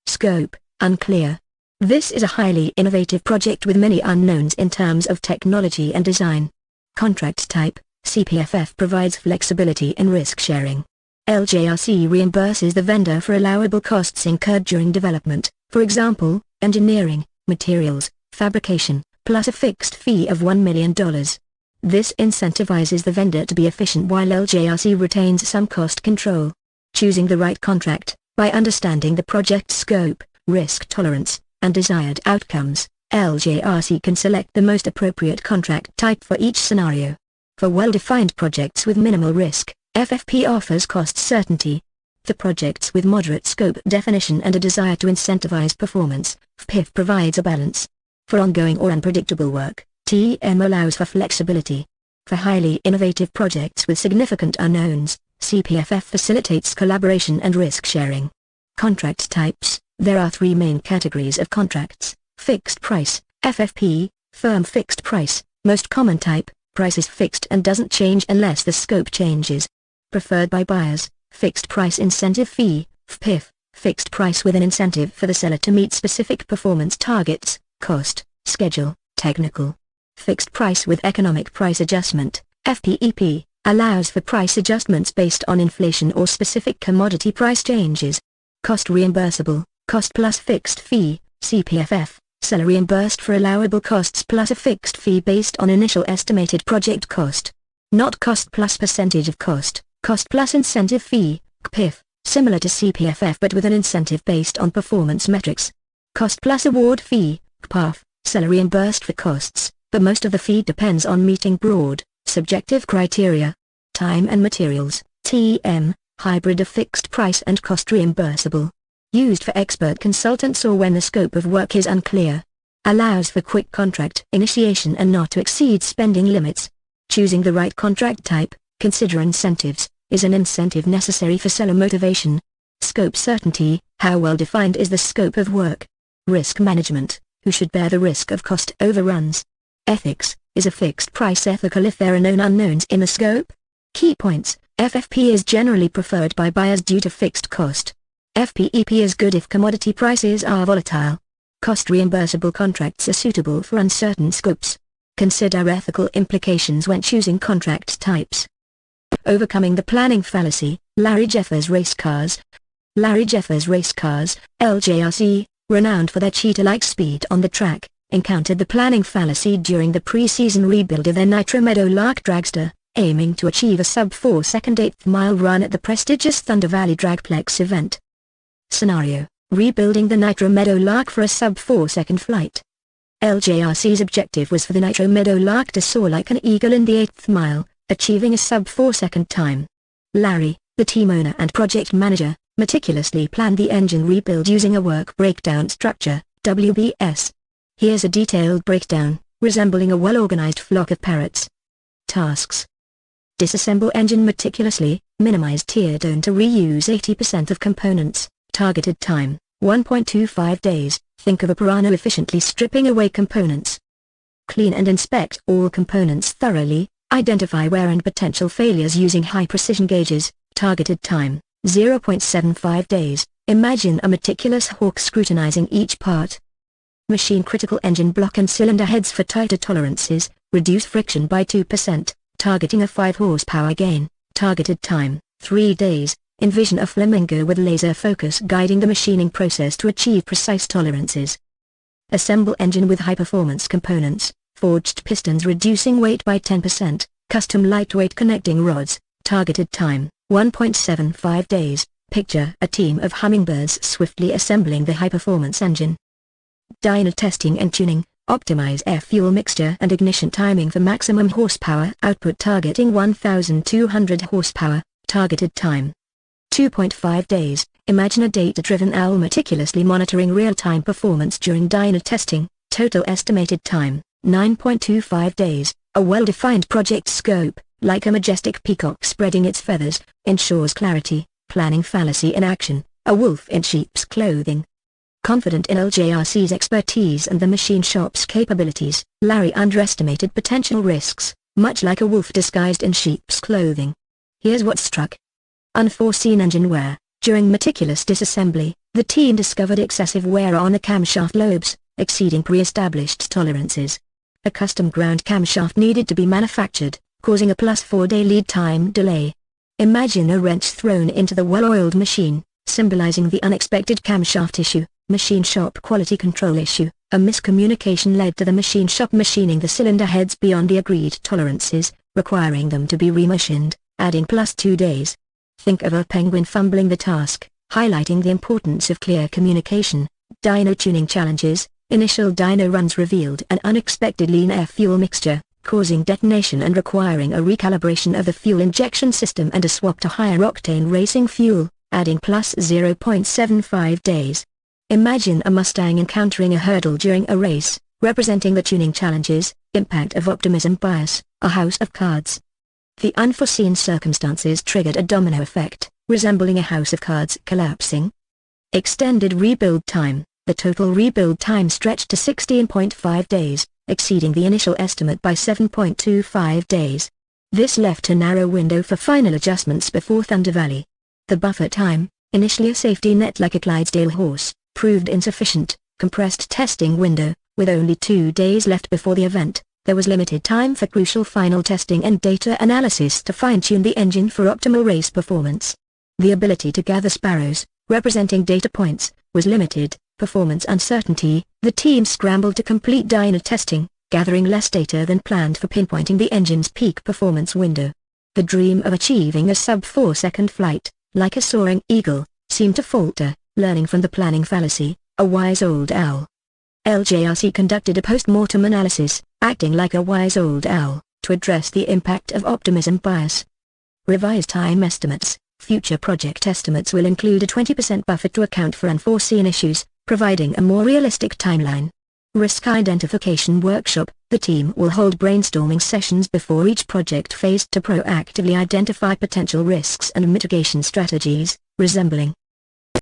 Scope, unclear. This is a highly innovative project with many unknowns in terms of technology and design. Contract type, CPFF provides flexibility in risk sharing. LJRC reimburses the vendor for allowable costs incurred during development, for example, engineering, materials, fabrication, plus a fixed fee of $1 million. This incentivizes the vendor to be efficient while LJRC retains some cost control. Choosing the right contract, by understanding the project scope, risk tolerance, and desired outcomes, LJRC can select the most appropriate contract type for each scenario. For well-defined projects with minimal risk, FFP offers cost certainty. For projects with moderate scope definition and a desire to incentivize performance, FPIF provides a balance. For ongoing or unpredictable work, TM allows for flexibility. For highly innovative projects with significant unknowns, CPFF facilitates collaboration and risk sharing. Contract types. There are three main categories of contracts: fixed price, FFP, firm fixed price. Most common type, price is fixed and doesn't change unless the scope changes. Preferred by buyers, fixed price incentive fee, FPIF, fixed price with an incentive for the seller to meet specific performance targets, cost, schedule, technical. Fixed price with economic price adjustment, FPEP, allows for price adjustments based on inflation or specific commodity price changes. Cost reimbursable, cost plus fixed fee, CPFF, seller reimbursed for allowable costs plus a fixed fee based on initial estimated project cost. Not cost plus percentage of cost, cost plus incentive fee, CPIF, similar to CPFF but with an incentive based on performance metrics. Cost plus award fee, CPAF, seller reimbursed for costs, but most of the fee depends on meeting broad, subjective criteria. Time and materials, TM, hybrid of fixed price and cost reimbursable. Used for expert consultants or when the scope of work is unclear. Allows for quick contract initiation and not to exceed spending limits. Choosing the right contract type, consider incentives, is an incentive necessary for seller motivation. Scope certainty, how well defined is the scope of work? Risk management, who should bear the risk of cost overruns? Ethics, is a fixed price ethical if there are known unknowns in the scope? Key points, FFP is generally preferred by buyers due to fixed cost. FPEP is good if commodity prices are volatile. Cost reimbursable contracts are suitable for uncertain scopes. Consider ethical implications when choosing contract types. Overcoming the planning fallacy, Larry Jeffers Race Cars. Larry Jeffers Race Cars, LJRC, renowned for their cheetah-like speed on the track, encountered the planning fallacy during the pre-season rebuild of their Nitro Meadowlark dragster, aiming to achieve a sub-4-second 8th-mile run at the prestigious Thunder Valley Dragplex event. Scenario: rebuilding the Nitro Meadowlark for a sub-4-second flight. LJRC's objective was for the Nitro Meadowlark to soar like an eagle in the 8th mile, achieving a sub-4-second time. Larry, the team owner and project manager, meticulously planned the engine rebuild using a work breakdown structure, WBS. Here's a detailed breakdown, resembling a well-organized flock of parrots. Tasks: disassemble engine meticulously, minimize tear down to reuse 80% of components. Targeted time, 1.25 days. Think of a piranha efficiently stripping away components. Clean and inspect all components thoroughly, identify wear and potential failures using high-precision gauges. Targeted time, 0.75 days. Imagine a meticulous hawk scrutinizing each part. Machine critical engine block and cylinder heads for tighter tolerances, reduce friction by 2%, targeting a 5 horsepower gain. Targeted time, 3 days. Envision a flamingo with laser focus guiding the machining process to achieve precise tolerances. Assemble engine with high-performance components, forged pistons reducing weight by 10%, custom lightweight connecting rods. Targeted time, 1.75 days. Picture a team of hummingbirds swiftly assembling the high-performance engine. Dyno testing and tuning, optimize air fuel mixture and ignition timing for maximum horsepower output targeting 1200 horsepower. Targeted time, 2.5 days. Imagine a data-driven owl meticulously monitoring real-time performance during dyno testing. Total estimated time, 9.25 days. A well-defined project scope, like a majestic peacock spreading its feathers, ensures clarity. Planning fallacy in action, a wolf in sheep's clothing. Confident in LJRC's expertise and the machine shop's capabilities, Larry underestimated potential risks. much like a wolf disguised in sheep's clothing. Here's what struck. Unforeseen engine wear. During meticulous disassembly, the team discovered excessive wear on the camshaft lobes, exceeding pre-established tolerances. A custom ground camshaft needed to be manufactured, causing a +4-day lead time delay. Imagine a wrench thrown into the well-oiled machine, symbolizing the unexpected camshaft issue. Machine shop quality control issue. A miscommunication led to the machine shop machining the cylinder heads beyond the agreed tolerances, requiring them to be remachined, adding +2 days. Think of a penguin fumbling the task, highlighting the importance of clear communication. Dyno tuning challenges. Initial dyno runs revealed an unexpected lean air fuel mixture, causing detonation and requiring a recalibration of the fuel injection system and a swap to higher octane racing fuel, adding +0.75 days. Imagine a Mustang encountering a hurdle during a race, representing the tuning challenges. Impact of optimism bias. A house of cards. The unforeseen circumstances triggered a domino effect, resembling a house of cards collapsing. Extended rebuild time. The total rebuild time stretched to 16.5 days, exceeding the initial estimate by 7.25 days. This left a narrow window for final adjustments before Thunder Valley. The buffer time, initially a safety net like a Clydesdale horse, proved insufficient. Compressed testing window. With only 2 days left before the event, there was limited time for crucial final testing and data analysis to fine-tune the engine for optimal race performance. The ability to gather sparrows, representing data points, was limited. Performance uncertainty. The team scrambled to complete dyno testing, gathering less data than planned for pinpointing the engine's peak performance window. The dream of achieving a sub-4-second flight, like a soaring eagle, seemed to falter. Learning from the planning fallacy, a wise old owl. LJRC conducted a post-mortem analysis, acting like a wise old owl, to address the impact of optimism bias. Revised time estimates. Future project estimates will include a 20% buffer to account for unforeseen issues, providing a more realistic timeline. Risk identification workshop. The team will hold brainstorming sessions before each project phase to proactively identify potential risks and mitigation strategies, resembling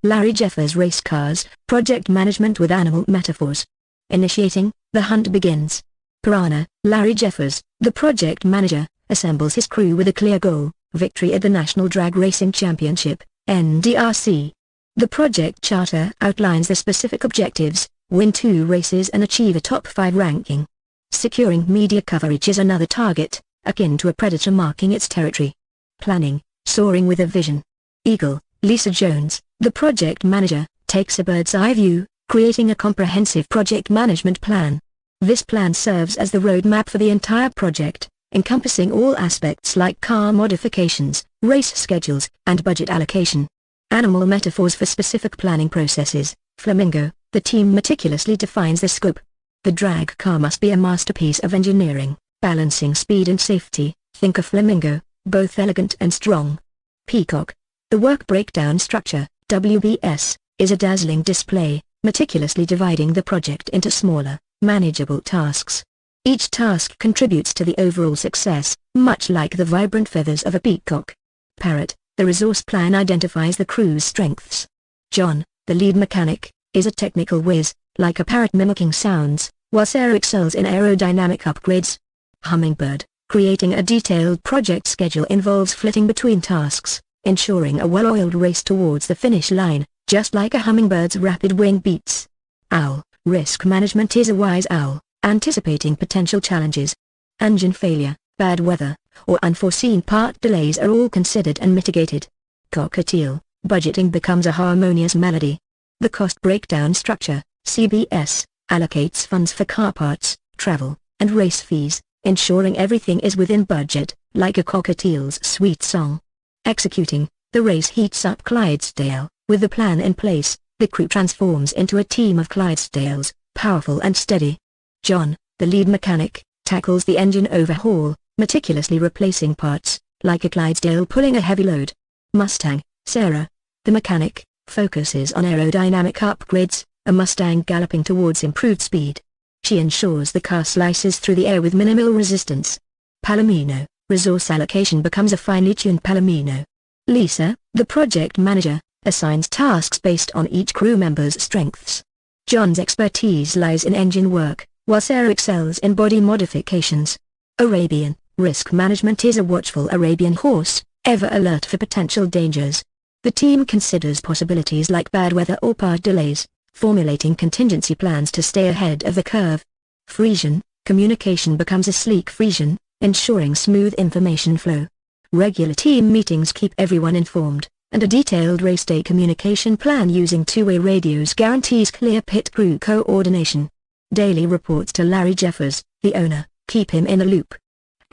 Larry Jeffers race cars, project management with animal metaphors. Initiating, the hunt begins. Piranha. Larry Jeffers, the project manager, assembles his crew with a clear goal: victory at the National Drag Racing Championship, NDRC. The project charter outlines the specific objectives: win 2 races and achieve a top 5 ranking. Securing media coverage is another target, akin to a predator marking its territory. Planning, soaring with a vision. Eagle. Lisa Jones, the project manager, takes a bird's-eye view, creating a comprehensive project management plan. This plan serves as the roadmap for the entire project, encompassing all aspects like car modifications, race schedules, and budget allocation. Animal metaphors for specific planning processes. Flamingo. The team meticulously defines the scope. The drag car must be a masterpiece of engineering, balancing speed and safety. Think of flamingo, both elegant and strong. Peacock. The work breakdown structure, WBS, is a dazzling display, meticulously dividing the project into smaller, manageable tasks. Each task contributes to the overall success, much like the vibrant feathers of a peacock. Parrot. The resource plan identifies the crew's strengths. John, the lead mechanic, is a technical whiz, like a parrot mimicking sounds, while Sarah excels in aerodynamic upgrades. Hummingbird. Creating a detailed project schedule involves flitting between tasks, ensuring a well-oiled race towards the finish line, just like a hummingbird's rapid wing beats. Owl. Risk management is a wise owl, anticipating potential challenges. Engine failure, bad weather, or unforeseen part delays are all considered and mitigated. Cockatiel. Budgeting becomes a harmonious melody. The cost breakdown structure, CBS, allocates funds for car parts, travel, and race fees, ensuring everything is within budget, like a cockatiel's sweet song. Executing. The race heats up Clydesdale. With the plan in place, the crew transforms into a team of Clydesdales, powerful and steady. John, the lead mechanic, tackles the engine overhaul, meticulously replacing parts, like a Clydesdale pulling a heavy load. Mustang. Sarah, the mechanic, focuses on aerodynamic upgrades, a Mustang galloping towards improved speed. She ensures the car slices through the air with minimal resistance. Palomino. Resource allocation becomes a finely tuned Palomino. Lisa, the project manager, assigns tasks based on each crew member's strengths. John's expertise lies in engine work, while Sarah excels in body modifications. Arabian. Risk management is a watchful Arabian horse, ever alert for potential dangers. The team considers possibilities like bad weather or part delays, formulating contingency plans to stay ahead of the curve. Frisian, communication becomes a sleek Frisian, ensuring smooth information flow. Regular team meetings keep everyone informed, and a detailed race day communication plan using two-way radios guarantees clear pit crew coordination. Daily reports to Larry Jeffers, the owner, keep him in the loop.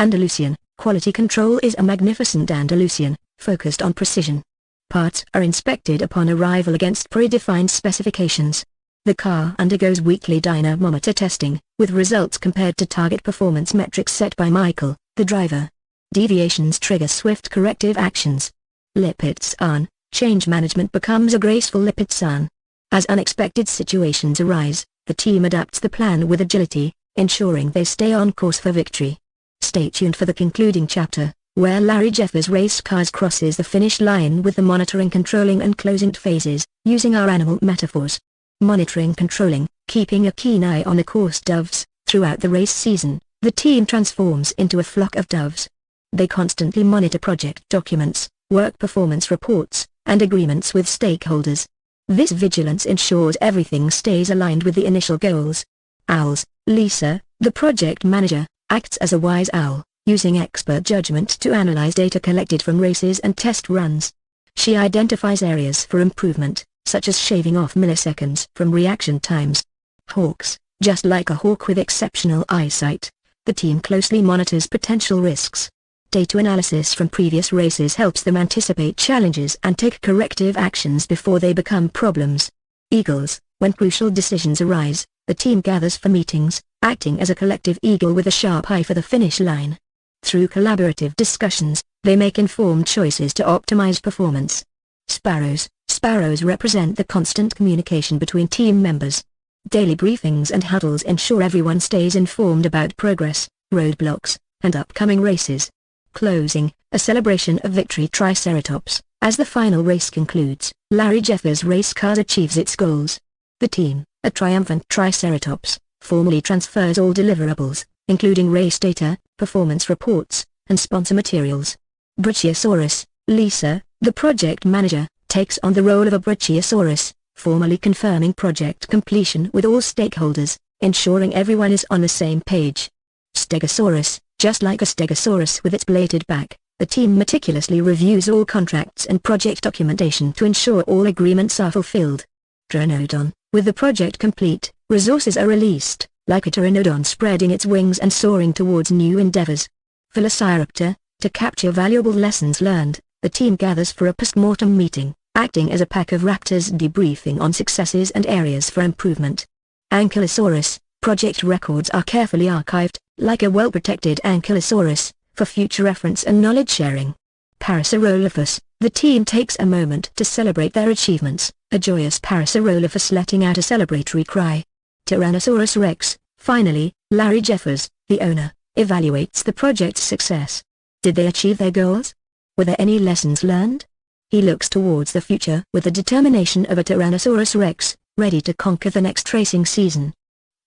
Andalusian, quality control is a magnificent Andalusian, focused on precision. Parts are inspected upon arrival against predefined specifications. The car undergoes weekly dynamometer testing, with results compared to target performance metrics set by Michael, the driver. Deviations trigger swift corrective actions. Lipitsan, change management becomes a graceful Lipitsan. As unexpected situations arise, the team adapts the plan with agility, ensuring they stay on course for victory. Stay tuned for the concluding chapter, where Larry Jeffers' race cars crosses the finish line with the monitoring, controlling and closing phases, using our animal metaphors. Monitoring, controlling, keeping a keen eye on the course doves. Throughout the race season, the team transforms into a flock of doves. They constantly monitor project documents, work performance reports, and agreements with stakeholders. This vigilance ensures everything stays aligned with the initial goals. Owls, Lisa, the project manager, acts as a wise owl, using expert judgment to analyze data collected from races and test runs. She identifies areas for improvement, such as shaving off milliseconds from reaction times. Hawks, just like a hawk with exceptional eyesight, the team closely monitors potential risks. Data analysis from previous races helps them anticipate challenges and take corrective actions before they become problems. Eagles, when crucial decisions arise, the team gathers for meetings, acting as a collective eagle with a sharp eye for the finish line. Through collaborative discussions, they make informed choices to optimize performance. Sparrows, sparrows represent the constant communication between team members. Daily briefings and huddles ensure everyone stays informed about progress, roadblocks, and upcoming races. Closing, a celebration of victory. Triceratops, as the final race concludes, Larry Jeffers' race car achieves its goals. The team, a triumphant Triceratops, formally transfers all deliverables, including race data, performance reports, and sponsor materials. Brachiosaurus, Lisa, the project manager, takes on the role of a Brachiosaurus, formally confirming project completion with all stakeholders, ensuring everyone is on the same page. Stegosaurus, just like a Stegosaurus with its bladed back, the team meticulously reviews all contracts and project documentation to ensure all agreements are fulfilled. Pteranodon, with the project complete, resources are released, like a pteranodon spreading its wings and soaring towards new endeavors. Velociraptor, to capture valuable lessons learned, the team gathers for a post-mortem meeting, acting as a pack of raptors debriefing on successes and areas for improvement. Ankylosaurus, project records are carefully archived, like a well-protected Ankylosaurus, for future reference and knowledge sharing. Parasaurolophus, the team takes a moment to celebrate their achievements, a joyous Parasaurolophus letting out a celebratory cry. Tyrannosaurus Rex, finally, Larry Jeffers, the owner, evaluates the project's success. Did they achieve their goals? Were there any lessons learned? He looks towards the future with the determination of a Tyrannosaurus Rex, ready to conquer the next racing season.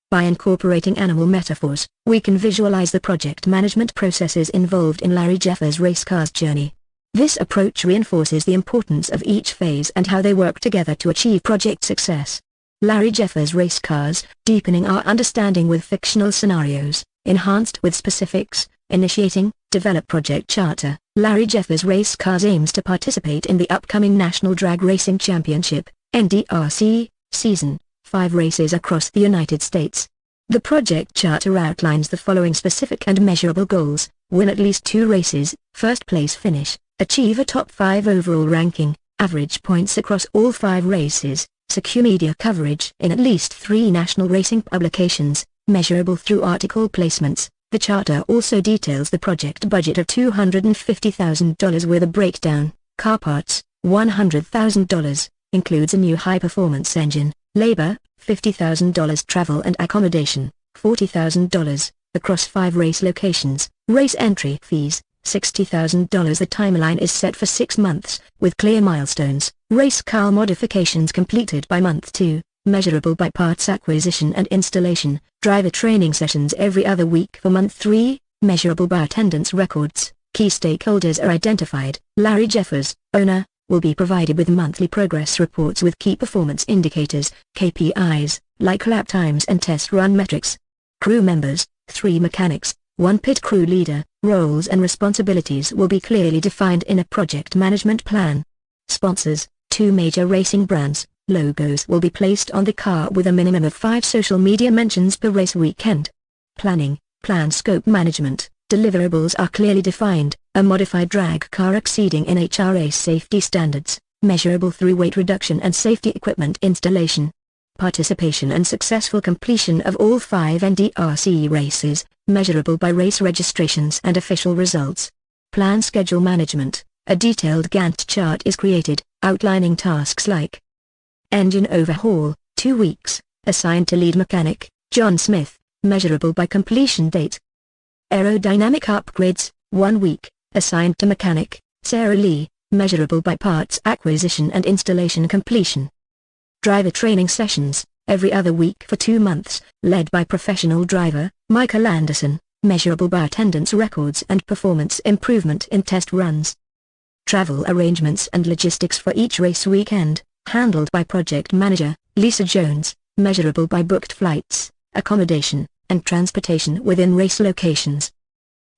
By incorporating animal metaphors, we can visualize the project management processes involved in Larry Jeffers' race car's journey. This approach reinforces the importance of each phase and how they work together to achieve project success. Larry Jeffers' race cars, deepening our understanding with fictional scenarios, enhanced with specifics. Initiating, develop project charter. Larry Jeffers' race cars aims to participate in the upcoming National Drag Racing Championship, NDRC, season, 5 races across the United States. The project charter outlines the following specific and measurable goals: win at least 2 races, first place finish, achieve a top 5 overall ranking, average points across all 5 races, secure media coverage in at least 3 national racing publications, measurable through article placements. The charter also details the project budget of $250,000 with a breakdown. Car parts, $100,000, includes a new high-performance engine. Labor, $50,000. Travel and accommodation, $40,000, across 5 race locations. Race entry fees, $60,000. The timeline is set for 6 months, with clear milestones. Race car modifications completed by month 2, measurable by parts acquisition and installation. Driver training sessions every other week for month 3, measurable by attendance records. Key stakeholders are identified. Larry Jeffers, owner, will be provided with monthly progress reports with key performance indicators, KPIs, like lap times and test run metrics. Crew members, 3 mechanics, 1 pit crew leader. Roles and responsibilities will be clearly defined in a project management plan. Sponsors, 2 major racing brands. Logos will be placed on the car with a minimum of 5 social media mentions per race weekend. Planning, plan scope management. Deliverables are clearly defined, a modified drag car exceeding NHRA safety standards, measurable through weight reduction and safety equipment installation. Participation and successful completion of all 5 NDRC races, measurable by race registrations and official results. Plan schedule management, a detailed Gantt chart is created, outlining tasks like engine overhaul, 2 weeks, assigned to lead mechanic, John Smith, measurable by completion date. Aerodynamic upgrades, 1 week, assigned to mechanic, Sarah Lee, measurable by parts acquisition and installation completion. Driver training sessions, every other week for 2 months, led by professional driver, Michael Anderson, measurable by attendance records and performance improvement in test runs. Travel arrangements and logistics for each race weekend, handled by project manager, Lisa Jones, measurable by booked flights, accommodation, and transportation within race locations.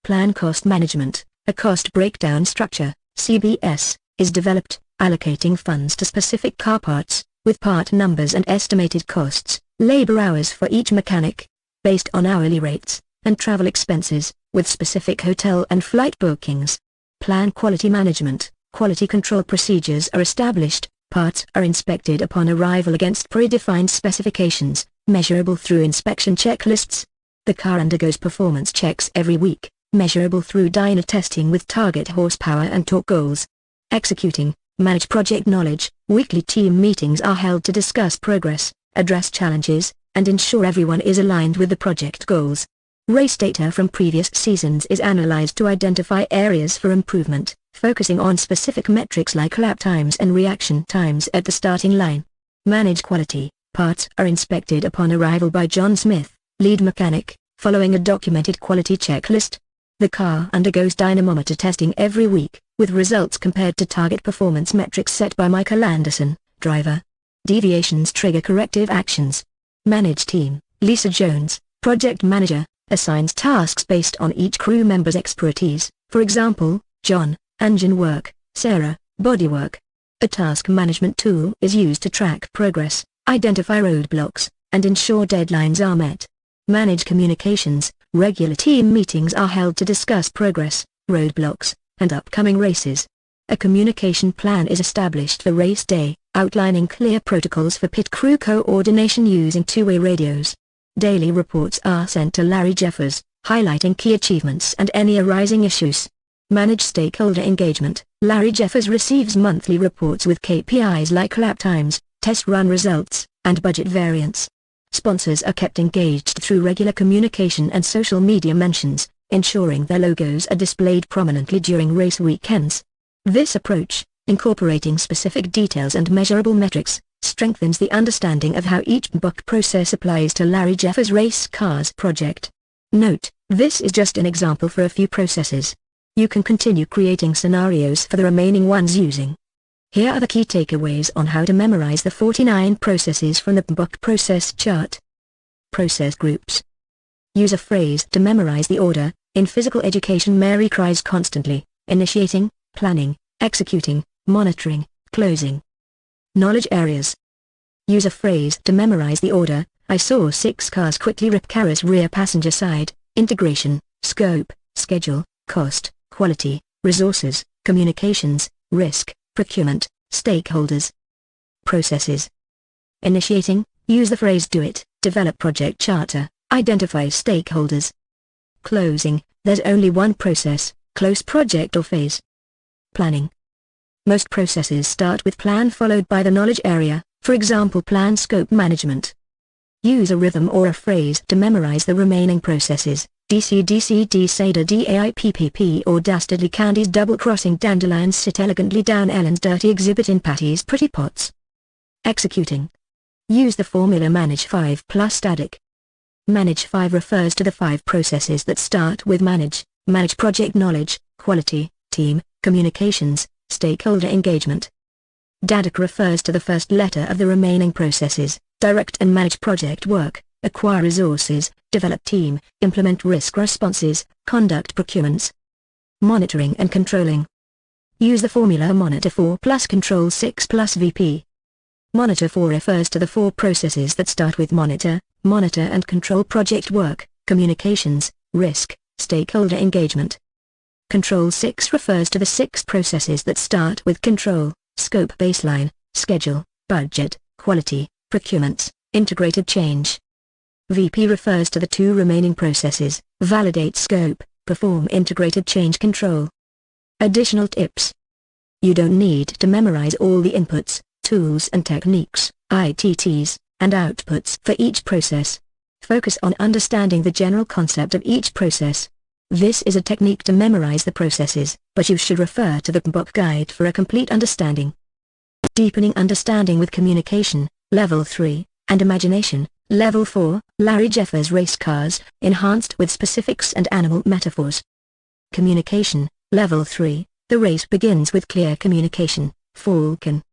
Plan cost management, a cost breakdown structure, CBS, is developed, allocating funds to specific car parts, with part numbers and estimated costs, labor hours for each mechanic, based on hourly rates, and travel expenses, with specific hotel and flight bookings. Plan quality management, quality control procedures are established, parts are inspected upon arrival against predefined specifications, measurable through inspection checklists. The car undergoes performance checks every week, measurable through dyno testing with target horsepower and torque goals. Executing, manage project knowledge, weekly team meetings are held to discuss progress, address challenges, and ensure everyone is aligned with the project goals. Race data from previous seasons is analyzed to identify areas for improvement, focusing on specific metrics like lap times and reaction times at the starting line. Manage quality, parts are inspected upon arrival by John Smith, lead mechanic, following a documented quality checklist. The car undergoes dynamometer testing every week, with results compared to target performance metrics set by Michael Anderson, driver. Deviations trigger corrective actions. Manage team, Lisa Jones, project manager, assigns tasks based on each crew member's expertise, for example, John, engine work, Sarah, bodywork. A task management tool is used to track progress, identify roadblocks, and ensure deadlines are met. Manage communications, regular team meetings are held to discuss progress, roadblocks, and upcoming races. A communication plan is established for race day, outlining clear protocols for pit crew coordination using 2-way radios. Daily reports are sent to Larry Jeffers, highlighting key achievements and any arising issues. Manage stakeholder engagement. Larry Jeffers receives monthly reports with KPIs like lap times, test run results, and budget variance. Sponsors are kept engaged through regular communication and social media mentions, ensuring their logos are displayed prominently during race weekends. This approach, incorporating specific details and measurable metrics, strengthens the understanding of how each book process applies to Larry Jeffers' race cars project. Note, this is just an example for a few processes. You can continue creating scenarios for the remaining ones using. Here are the key takeaways on how to memorize the 49 processes from the book process chart. Process groups. Use a phrase to memorize the order. In physical education, Mary cries constantly: initiating, planning, executing, monitoring, closing. Knowledge areas. Use a phrase to memorize the order. I saw 6 cars quickly rip car's rear passenger side. Integration, scope, schedule, cost, quality, resources, communications, risk, procurement, stakeholders. Processes. Initiating, use the phrase do it, develop project charter, identify stakeholders. Closing, there's only one process, close project or phase. Planning. Most processes start with plan followed by the knowledge area, for example plan scope management. Use a rhythm or a phrase to memorize the remaining processes. DC DC DCADA DAIPPP or Dastardly Candies double-crossing dandelions sit elegantly down Ellen's dirty exhibit in Patty's pretty pots. Executing. Use the formula manage 5 plus static. Manage 5 refers to the 5 processes that start with manage project knowledge, quality, team, communications, stakeholder engagement. DADAC refers to the first letter of the remaining processes: direct and manage project work, acquire resources, develop team, implement risk responses, conduct procurements. Monitoring and controlling. Use the formula monitor 4 plus control 6 plus VP. Monitor 4 refers to the 4 processes that start with monitor and control project work, communications, risk, stakeholder engagement. Control 6 refers to the 6 processes that start with control, scope baseline, schedule, budget, quality, procurements, integrated change. VP refers to the 2 remaining processes: validate scope, perform integrated change control. Additional tips. You don't need to memorize all the inputs, tools and techniques, ITTs, and outputs for each process. Focus on understanding the general concept of each process. This is a technique to memorize the processes, but you should refer to the book guide for a complete understanding. Deepening understanding with communication, Level 3, and imagination, Level 4, Larry Jeffers race cars, enhanced with specifics and animal metaphors. Communication, Level 3, the race begins with clear communication, Falcon.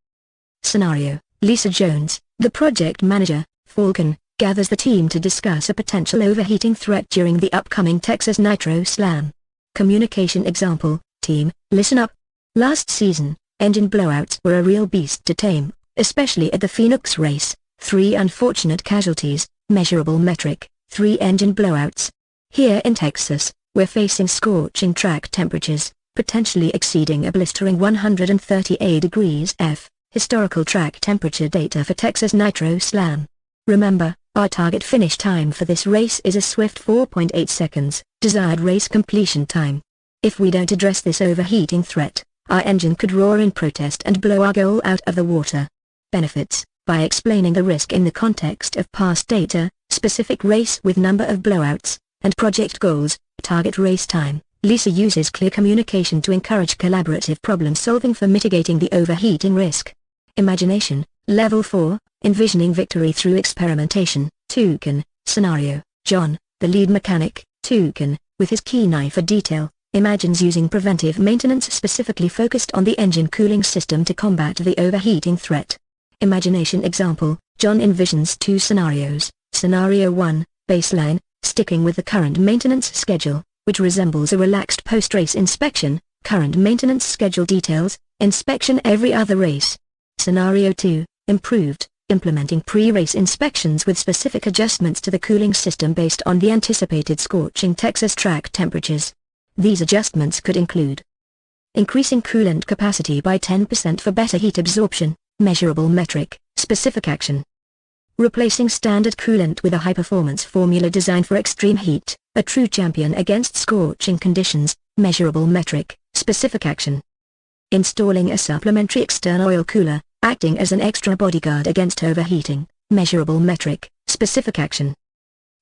Scenario, Lisa Jones, the project manager, Falcon, gathers the team to discuss a potential overheating threat during the upcoming Texas Nitro Slam. Communication example, team, listen up. Last season, engine blowouts were a real beast to tame, especially at the Phoenix race. 3 unfortunate casualties, measurable metric, 3 engine blowouts. Here in Texas, we're facing scorching track temperatures, potentially exceeding a blistering 138 degrees F. Historical track temperature data for Texas Nitro Slam. Remember, our target finish time for this race is a swift 4.8 seconds, desired race completion time. If we don't address this overheating threat, our engine could roar in protest and blow our goal out of the water. Benefits. By explaining the risk in the context of past data, specific race with number of blowouts, and project goals, target race time, Lisa uses clear communication to encourage collaborative problem solving for mitigating the overheating risk. Imagination, Level 4, envisioning victory through experimentation, Toucan, scenario, John, the lead mechanic, Toucan, with his keen eye for detail, imagines using preventive maintenance specifically focused on the engine cooling system to combat the overheating threat. Imagination example, John envisions 2 scenarios. Scenario 1, baseline, sticking with the current maintenance schedule, which resembles a relaxed post-race inspection, current maintenance schedule details, inspection every other race. Scenario 2, improved, implementing pre-race inspections with specific adjustments to the cooling system based on the anticipated scorching Texas track temperatures. These adjustments could include increasing coolant capacity by 10% for better heat absorption, measurable metric, specific action. Replacing standard coolant with a high-performance formula designed for extreme heat, a true champion against scorching conditions, measurable metric, specific action. Installing a supplementary external oil cooler, acting as an extra bodyguard against overheating, measurable metric, specific action.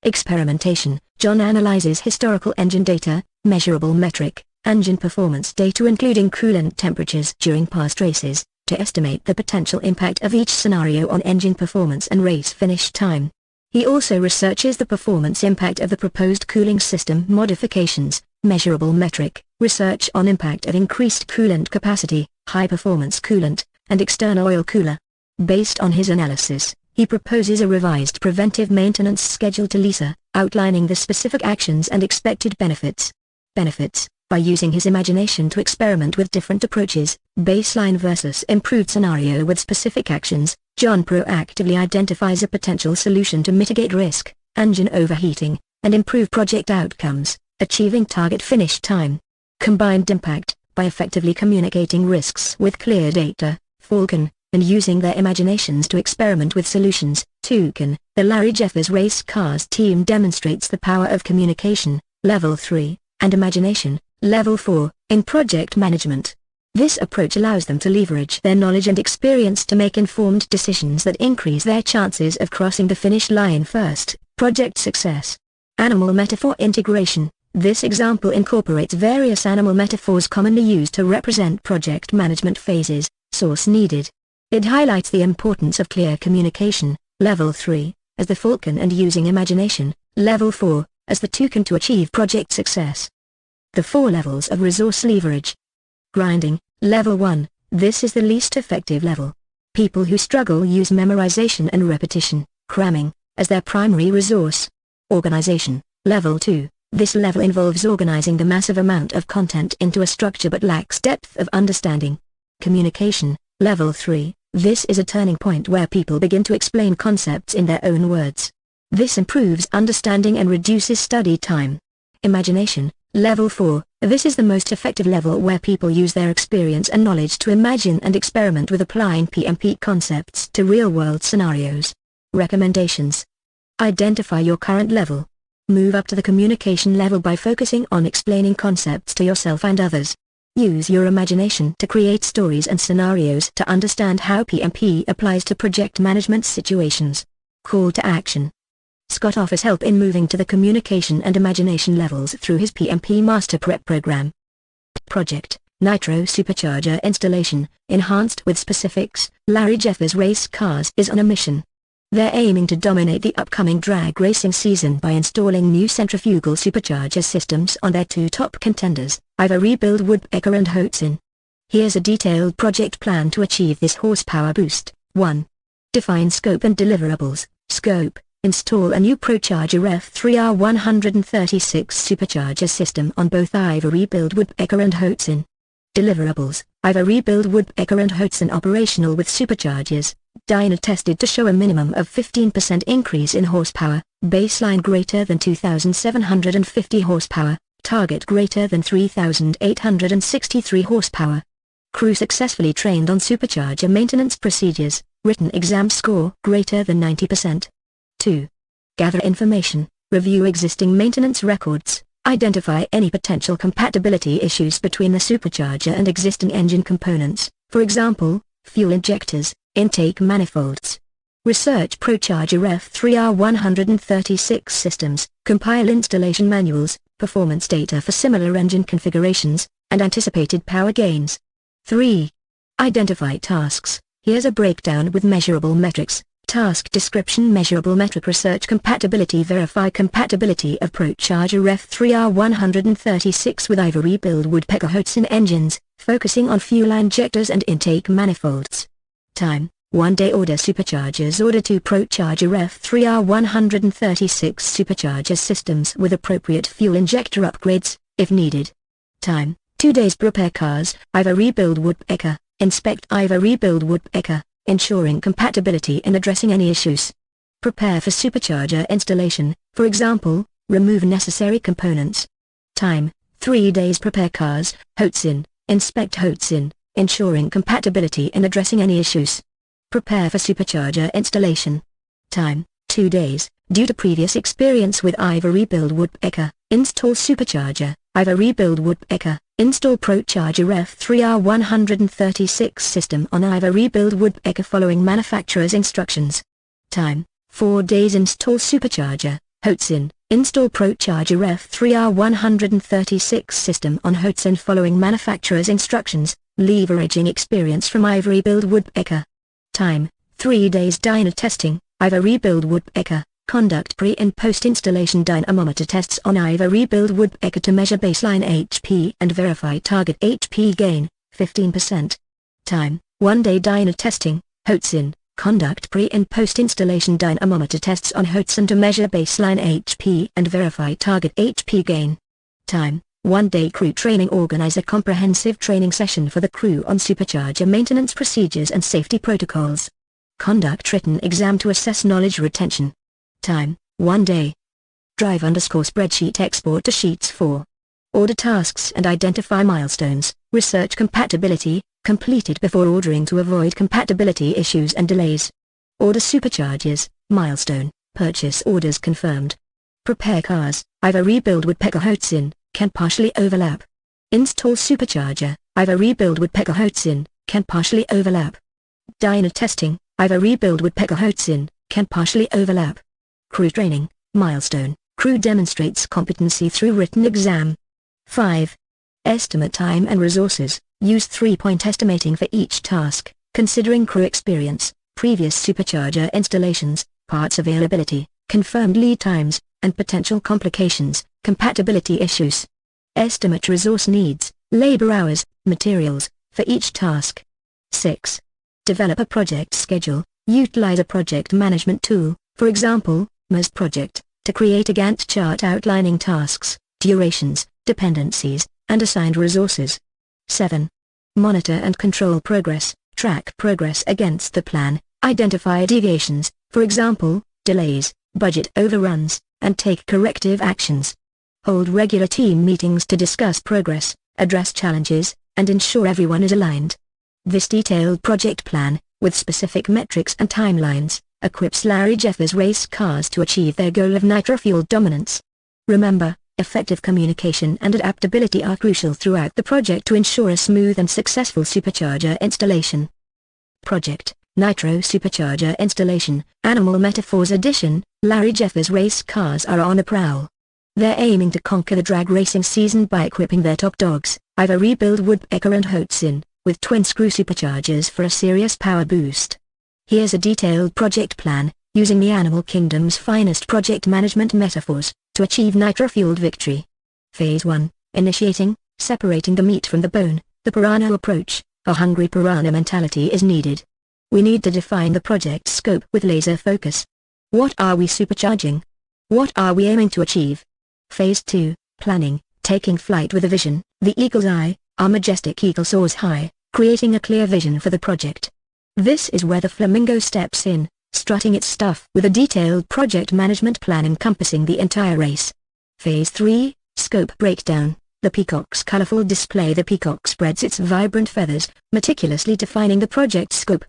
Experimentation, John analyzes historical engine data, measurable metric, engine performance data including coolant temperatures during past races, to estimate the potential impact of each scenario on engine performance and race finish time. He also researches the performance impact of the proposed cooling system modifications, measurable metric, research on impact of increased coolant capacity, high-performance coolant, and external oil cooler. Based on his analysis, he proposes a revised preventive maintenance schedule to Lisa, outlining the specific actions and expected benefits. Benefits. By using his imagination to experiment with different approaches, baseline versus improved scenario with specific actions, John proactively identifies a potential solution to mitigate risk, engine overheating, and improve project outcomes, achieving target finish time. Combined impact, by effectively communicating risks with clear data, Falcon, and using their imaginations to experiment with solutions, Toucan, the Larry Jeffers race cars team demonstrates the power of communication, Level 3, and imagination, Level 4, in project management. This approach allows them to leverage their knowledge and experience to make informed decisions that increase their chances of crossing the finish line first. Project success. Animal metaphor integration. This example incorporates various animal metaphors commonly used to represent project management phases. Source needed. It highlights the importance of clear communication, Level 3, as the Falcon and using imagination, Level 4, as the token to achieve project success. The 4 levels of resource leverage. Grinding, Level 1, this is the least effective level. People who struggle use memorization and repetition, cramming, as their primary resource. Organization, Level 2, this level involves organizing the massive amount of content into a structure but lacks depth of understanding. Communication, Level 3, this is a turning point where people begin to explain concepts in their own words. This improves understanding and reduces study time. Imagination, Level 4, this is the most effective level where people use their experience and knowledge to imagine and experiment with applying PMP concepts to real-world scenarios. Recommendations. Identify your current level. Move up to the communication level by focusing on explaining concepts to yourself and others. Use your imagination to create stories and scenarios to understand how PMP applies to project management situations. Call to action. Scott offers help in moving to the communication and imagination levels through his PMP Master Prep program. Project, Nitro Supercharger Installation, enhanced with specifics. Larry Jeffers Race Cars is on a mission. They're aiming to dominate the upcoming drag racing season by installing new centrifugal supercharger systems on their 2 top contenders, Ivor Rebuild Woodpecker and Hotzin. Here's a detailed project plan to achieve this horsepower boost. 1. Define scope and deliverables. Scope: install a new ProCharger F3R136 supercharger system on both Ivor Rebuild Woodpecker and Hotzin. Deliverables: Ivor Rebuild Woodpecker and Hotzin operational with superchargers, dyno tested to show a minimum of 15% increase in horsepower, baseline greater than 2,750 horsepower, target greater than 3,863 horsepower. Crew successfully trained on supercharger maintenance procedures, written exam score greater than 90%. 2. Gather information, review existing maintenance records, identify any potential compatibility issues between the supercharger and existing engine components, for example, fuel injectors, intake manifolds. Research ProCharger F3R136 systems, compile installation manuals, performance data for similar engine configurations, and anticipated power gains. 3. Identify tasks. Here's a breakdown with measurable metrics. Task description: measurable metric research compatibility, verify compatibility of ProCharger F3R136 with Ivor Rebuild Woodpecker Hotzin engines, focusing on fuel injectors and intake manifolds. Time: 1 day. Order superchargers. Order 2 ProCharger F3R136 supercharger systems with appropriate fuel injector upgrades, if needed. Time: 2 days. Prepare cars. Ivor Rebuild Woodpecker. Inspect Ivor Rebuild Woodpecker, ensuring compatibility and addressing any issues. Prepare for supercharger installation, for example, remove necessary components. Time: 3 days. Prepare cars. Hotzin. Inspect Hotzin, ensuring compatibility and addressing any issues. Prepare for supercharger installation. Time: 2 days. Due to previous experience with Ivor Rebuild Woodpecker, install supercharger, Ivor Rebuild Woodpecker, install ProCharger F3R136 system on Ivor Rebuild Woodpecker following manufacturer's instructions. Time: 4 days. Install supercharger, Hotzin, install ProCharger F3R136 system on Hotzin following manufacturer's instructions, leveraging experience from Ivor Rebuild Woodpecker. Time: 3 days. Dyno testing, Ivor Rebuild Woodpecker, conduct pre- and post-installation dynamometer tests on Ivor Rebuild Woodpecker to measure baseline HP and verify target HP gain, 15%. Time: 1 day. Dyno testing, Hotzin, conduct pre- and post-installation dynamometer tests on Hotzin to measure baseline HP and verify target HP gain. Time: 1 day. Crew training. Organize a comprehensive training session for the crew on supercharger maintenance procedures and safety protocols. Conduct written exam to assess knowledge retention. Time: 1 day. Drive_spreadsheet export to Sheets 4. Order tasks and identify milestones. Research compatibility, completed before ordering to avoid compatibility issues and delays. Order superchargers, milestone, purchase orders confirmed. Prepare cars, Ivor Rebuild Woodpecker Hotzin, can partially overlap. Install supercharger, Ivor Rebuild Woodpecker Hotzin, can partially overlap. Dyno testing, Ivor Rebuild Woodpecker Hotzin, can partially overlap. Crew training, milestone, crew demonstrates competency through written exam. 5. Estimate time and resources. Use 3-point estimating for each task, considering crew experience, previous supercharger installations, parts availability, confirmed lead times, and potential complications, compatibility issues. Estimate resource needs, labor hours, materials, for each task. 6. Develop a project schedule. Utilize a project management tool, for example, MAS project, to create a Gantt chart outlining tasks, durations, dependencies, and assigned resources. 7. Monitor and control progress. Track progress against the plan, identify deviations, for example, delays, budget overruns, and take corrective actions. Hold regular team meetings to discuss progress, address challenges, and ensure everyone is aligned. This detailed project plan, with specific metrics and timelines, equips Larry Jeffers race cars to achieve their goal of nitro-fuel dominance. Remember, effective communication and adaptability are crucial throughout the project to ensure a smooth and successful supercharger installation. Project, Nitro Supercharger Installation, Animal Metaphors Edition. Larry Jeffers race cars are on a prowl. They're aiming to conquer the drag racing season by equipping their top dogs, Ivor Rebuild Woodpecker and Hotzin, with twin-screw superchargers for a serious power boost. Here's a detailed project plan, using the animal kingdom's finest project management metaphors, to achieve nitro-fueled victory. Phase 1, Initiating, separating the meat from the bone. The piranha approach, a hungry piranha mentality is needed. We need to define the project scope with laser focus. What are we supercharging? What are we aiming to achieve? Phase 2, Planning, taking flight with a vision. The eagle's eye, our majestic eagle soars high, creating a clear vision for the project. This is where the flamingo steps in, strutting its stuff with a detailed project management plan encompassing the entire race. Phase 3, Scope Breakdown, the peacock's colorful display. The peacock spreads its vibrant feathers, meticulously defining the project scope.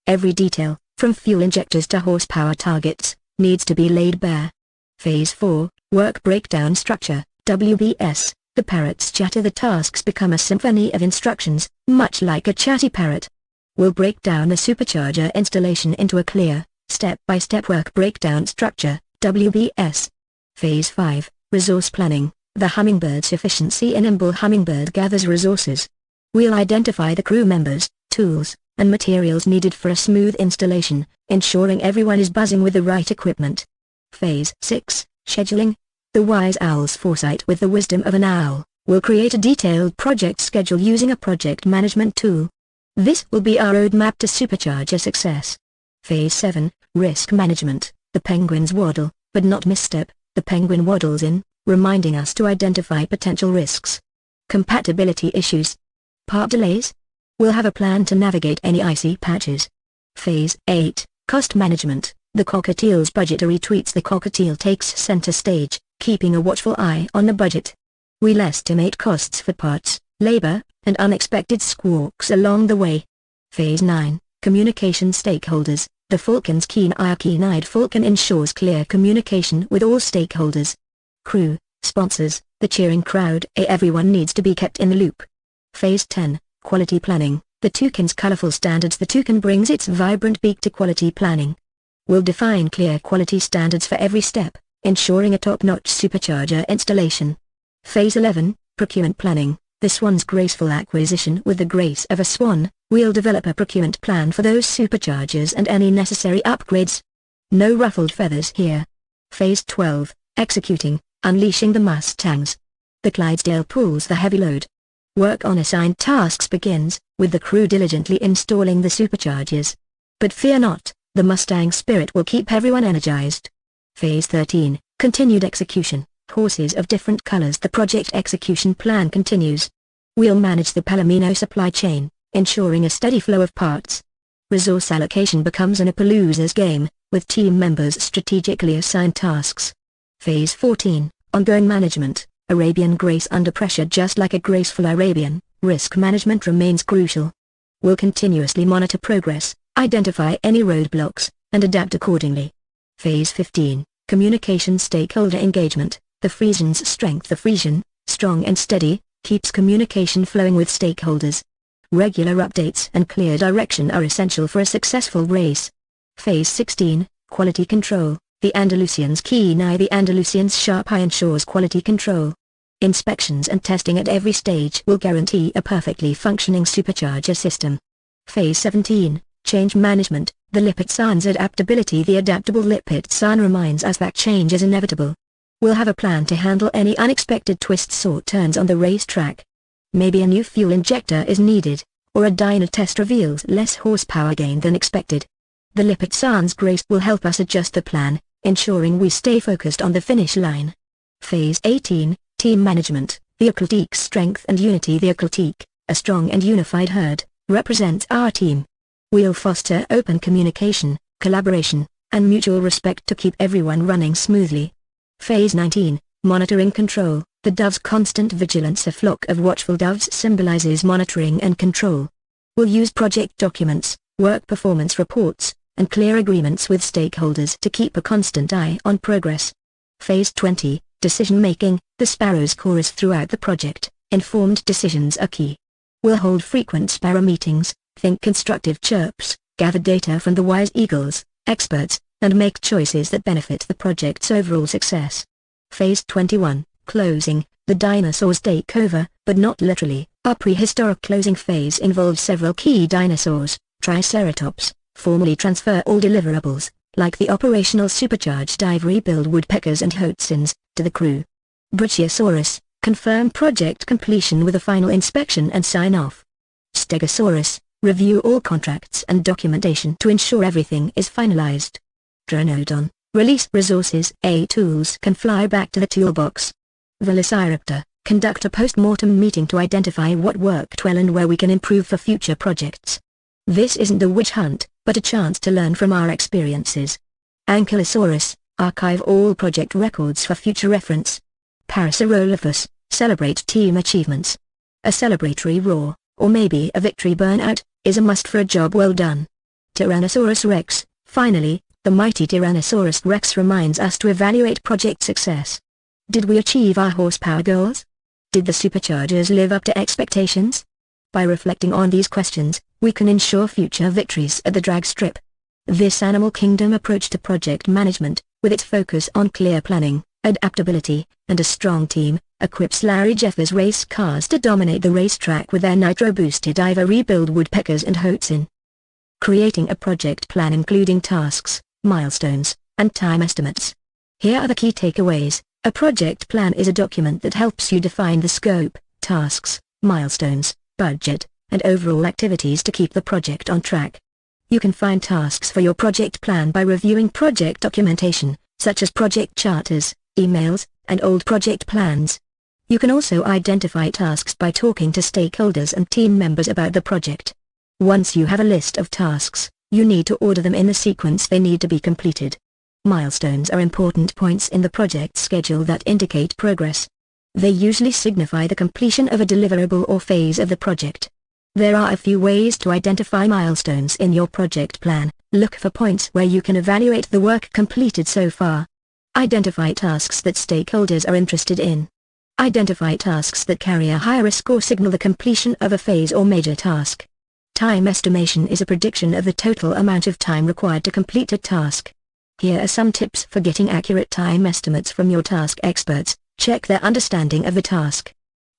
Every detail, from fuel injectors to horsepower targets, needs to be laid bare. Phase 4, Work Breakdown Structure, WBS. The parrot's chatter. The tasks become a symphony of instructions, much like a chatty parrot. We'll break down the supercharger installation into a clear, step-by-step work breakdown structure, WBS. Phase 5, Resource Planning. The hummingbird's efficiency. A nimble hummingbird gathers resources. We'll identify the crew members, tools, and materials needed for a smooth installation, ensuring everyone is buzzing with the right equipment. Phase 6, Scheduling. The wise owl's foresight. With the wisdom of an owl, will create a detailed project schedule using a project management tool. This will be our roadmap to supercharger success. Phase 7, Risk Management. The penguins waddle, but not misstep. The penguin waddles in, reminding us to identify potential risks. Compatibility issues. Part delays. We'll have a plan to navigate any icy patches. Phase 8, Cost Management. The cockatiel's budgetary tweets. The cockatiel takes center stage, keeping a watchful eye on the budget. We'll estimate costs for parts, labor, and unexpected squawks along the way. Phase 9, Communication Stakeholders. The falcon's keen-eyed falcon ensures clear communication with all stakeholders. Crew, sponsors, the cheering crowd. Everyone needs to be kept in the loop. Phase 10, Quality Planning. The toucan's colorful standards. The toucan brings its vibrant beak to quality planning. We'll define clear quality standards for every step, ensuring a top-notch supercharger installation. Phase 11, Procurement Planning. The swan's graceful acquisition. With the grace of a swan, we'll develop a procurement plan for those superchargers and any necessary upgrades. No ruffled feathers here. Phase 12, Executing, Unleashing the Mustangs. The Clydesdale pulls the heavy load. Work on assigned tasks begins, with the crew diligently installing the superchargers. But fear not, the Mustang spirit will keep everyone energized. Phase 13, Continued Execution. Horses of different colors. The project execution plan continues. We'll manage the Palomino supply chain, ensuring a steady flow of parts. Resource allocation becomes an Appaloosa's game, with team members strategically assigned tasks. Phase 14, Ongoing Management. Arabian grace under pressure. Just like a graceful Arabian, risk management remains crucial. We'll continuously monitor progress, identify any roadblocks, and adapt accordingly. Phase 15, Communication Stakeholder Engagement. The Frisian's strength. The Frisian, strong and steady, keeps communication flowing with stakeholders. Regular updates and clear direction are essential for a successful race. Phase 16, Quality Control. The Andalusian's keen eye. The Andalusian's sharp eye ensures quality control. Inspections and testing at every stage will guarantee a perfectly functioning supercharger system. Phase 17, Change Management. The Lipitsan's adaptability. The adaptable Lipitsan reminds us that change is inevitable. We'll have a plan to handle any unexpected twists or turns on the racetrack. Maybe a new fuel injector is needed, or a dyno test reveals less horsepower gain than expected. The Lippert Sans Grace will help us adjust the plan, ensuring we stay focused on the finish line. Phase 18, Team Management. The Occultique Strength and Unity. The Occultique, a strong and unified herd, represents our team. We'll foster open communication, collaboration, and mutual respect to keep everyone running smoothly. Phase 19, Monitoring Control. The dove's constant vigilance. A flock of watchful doves symbolizes monitoring and control. We'll use project documents, work performance reports, and clear agreements with stakeholders to keep a constant eye on progress. Phase 20, Decision-Making. The Sparrow's chorus throughout the project. Informed decisions are key. We'll hold frequent sparrow meetings, think constructive chirps, gather data from the wise eagles, experts, and make choices that benefit the project's overall success. Phase 21, Closing. The dinosaurs take over, but not literally. Our prehistoric closing phase involves several key dinosaurs. Triceratops, formally transfer all deliverables, like the operational supercharged dive rebuild woodpeckers and hoatzins, to the crew. Brachiosaurus, confirm project completion with a final inspection and sign-off. Stegosaurus, review all contracts and documentation to ensure everything is finalized. Dronodon, release resources. Tools can fly back to the toolbox. Velociraptor, conduct a post-mortem meeting to identify what worked well and where we can improve for future projects. This isn't a witch hunt, but a chance to learn from our experiences. Ankylosaurus, archive all project records for future reference. Parasaurolophus, celebrate team achievements. A celebratory roar, or maybe a victory burnout, is a must for a job well done. Tyrannosaurus Rex, finally, the mighty Tyrannosaurus Rex reminds us to evaluate project success. Did we achieve our horsepower goals? Did the superchargers live up to expectations? By reflecting on these questions, we can ensure future victories at the drag strip. This Animal Kingdom approach to project management, with its focus on clear planning, adaptability, and a strong team, equips Larry Jeffers race cars to dominate the racetrack with their nitro-boosted Diver rebuild woodpeckers and hoatzin. Creating a project plan including tasks, milestones, and time estimates. Here are the key takeaways. A project plan is a document that helps you define the scope, tasks, milestones, budget, and overall activities to keep the project on track. You can find tasks for your project plan by reviewing project documentation, such as project charters, emails, and old project plans. You can also identify tasks by talking to stakeholders and team members about the project. Once you have a list of tasks, you need to order them in the sequence they need to be completed. Milestones are important points in the project schedule that indicate progress. They usually signify the completion of a deliverable or phase of the project. There are a few ways to identify milestones in your project plan. Look for points where you can evaluate the work completed so far. Identify tasks that stakeholders are interested in. Identify tasks that carry a high risk or signal the completion of a phase or major task. Time estimation is a prediction of the total amount of time required to complete a task. Here are some tips for getting accurate time estimates from your task experts. Check their understanding of the task.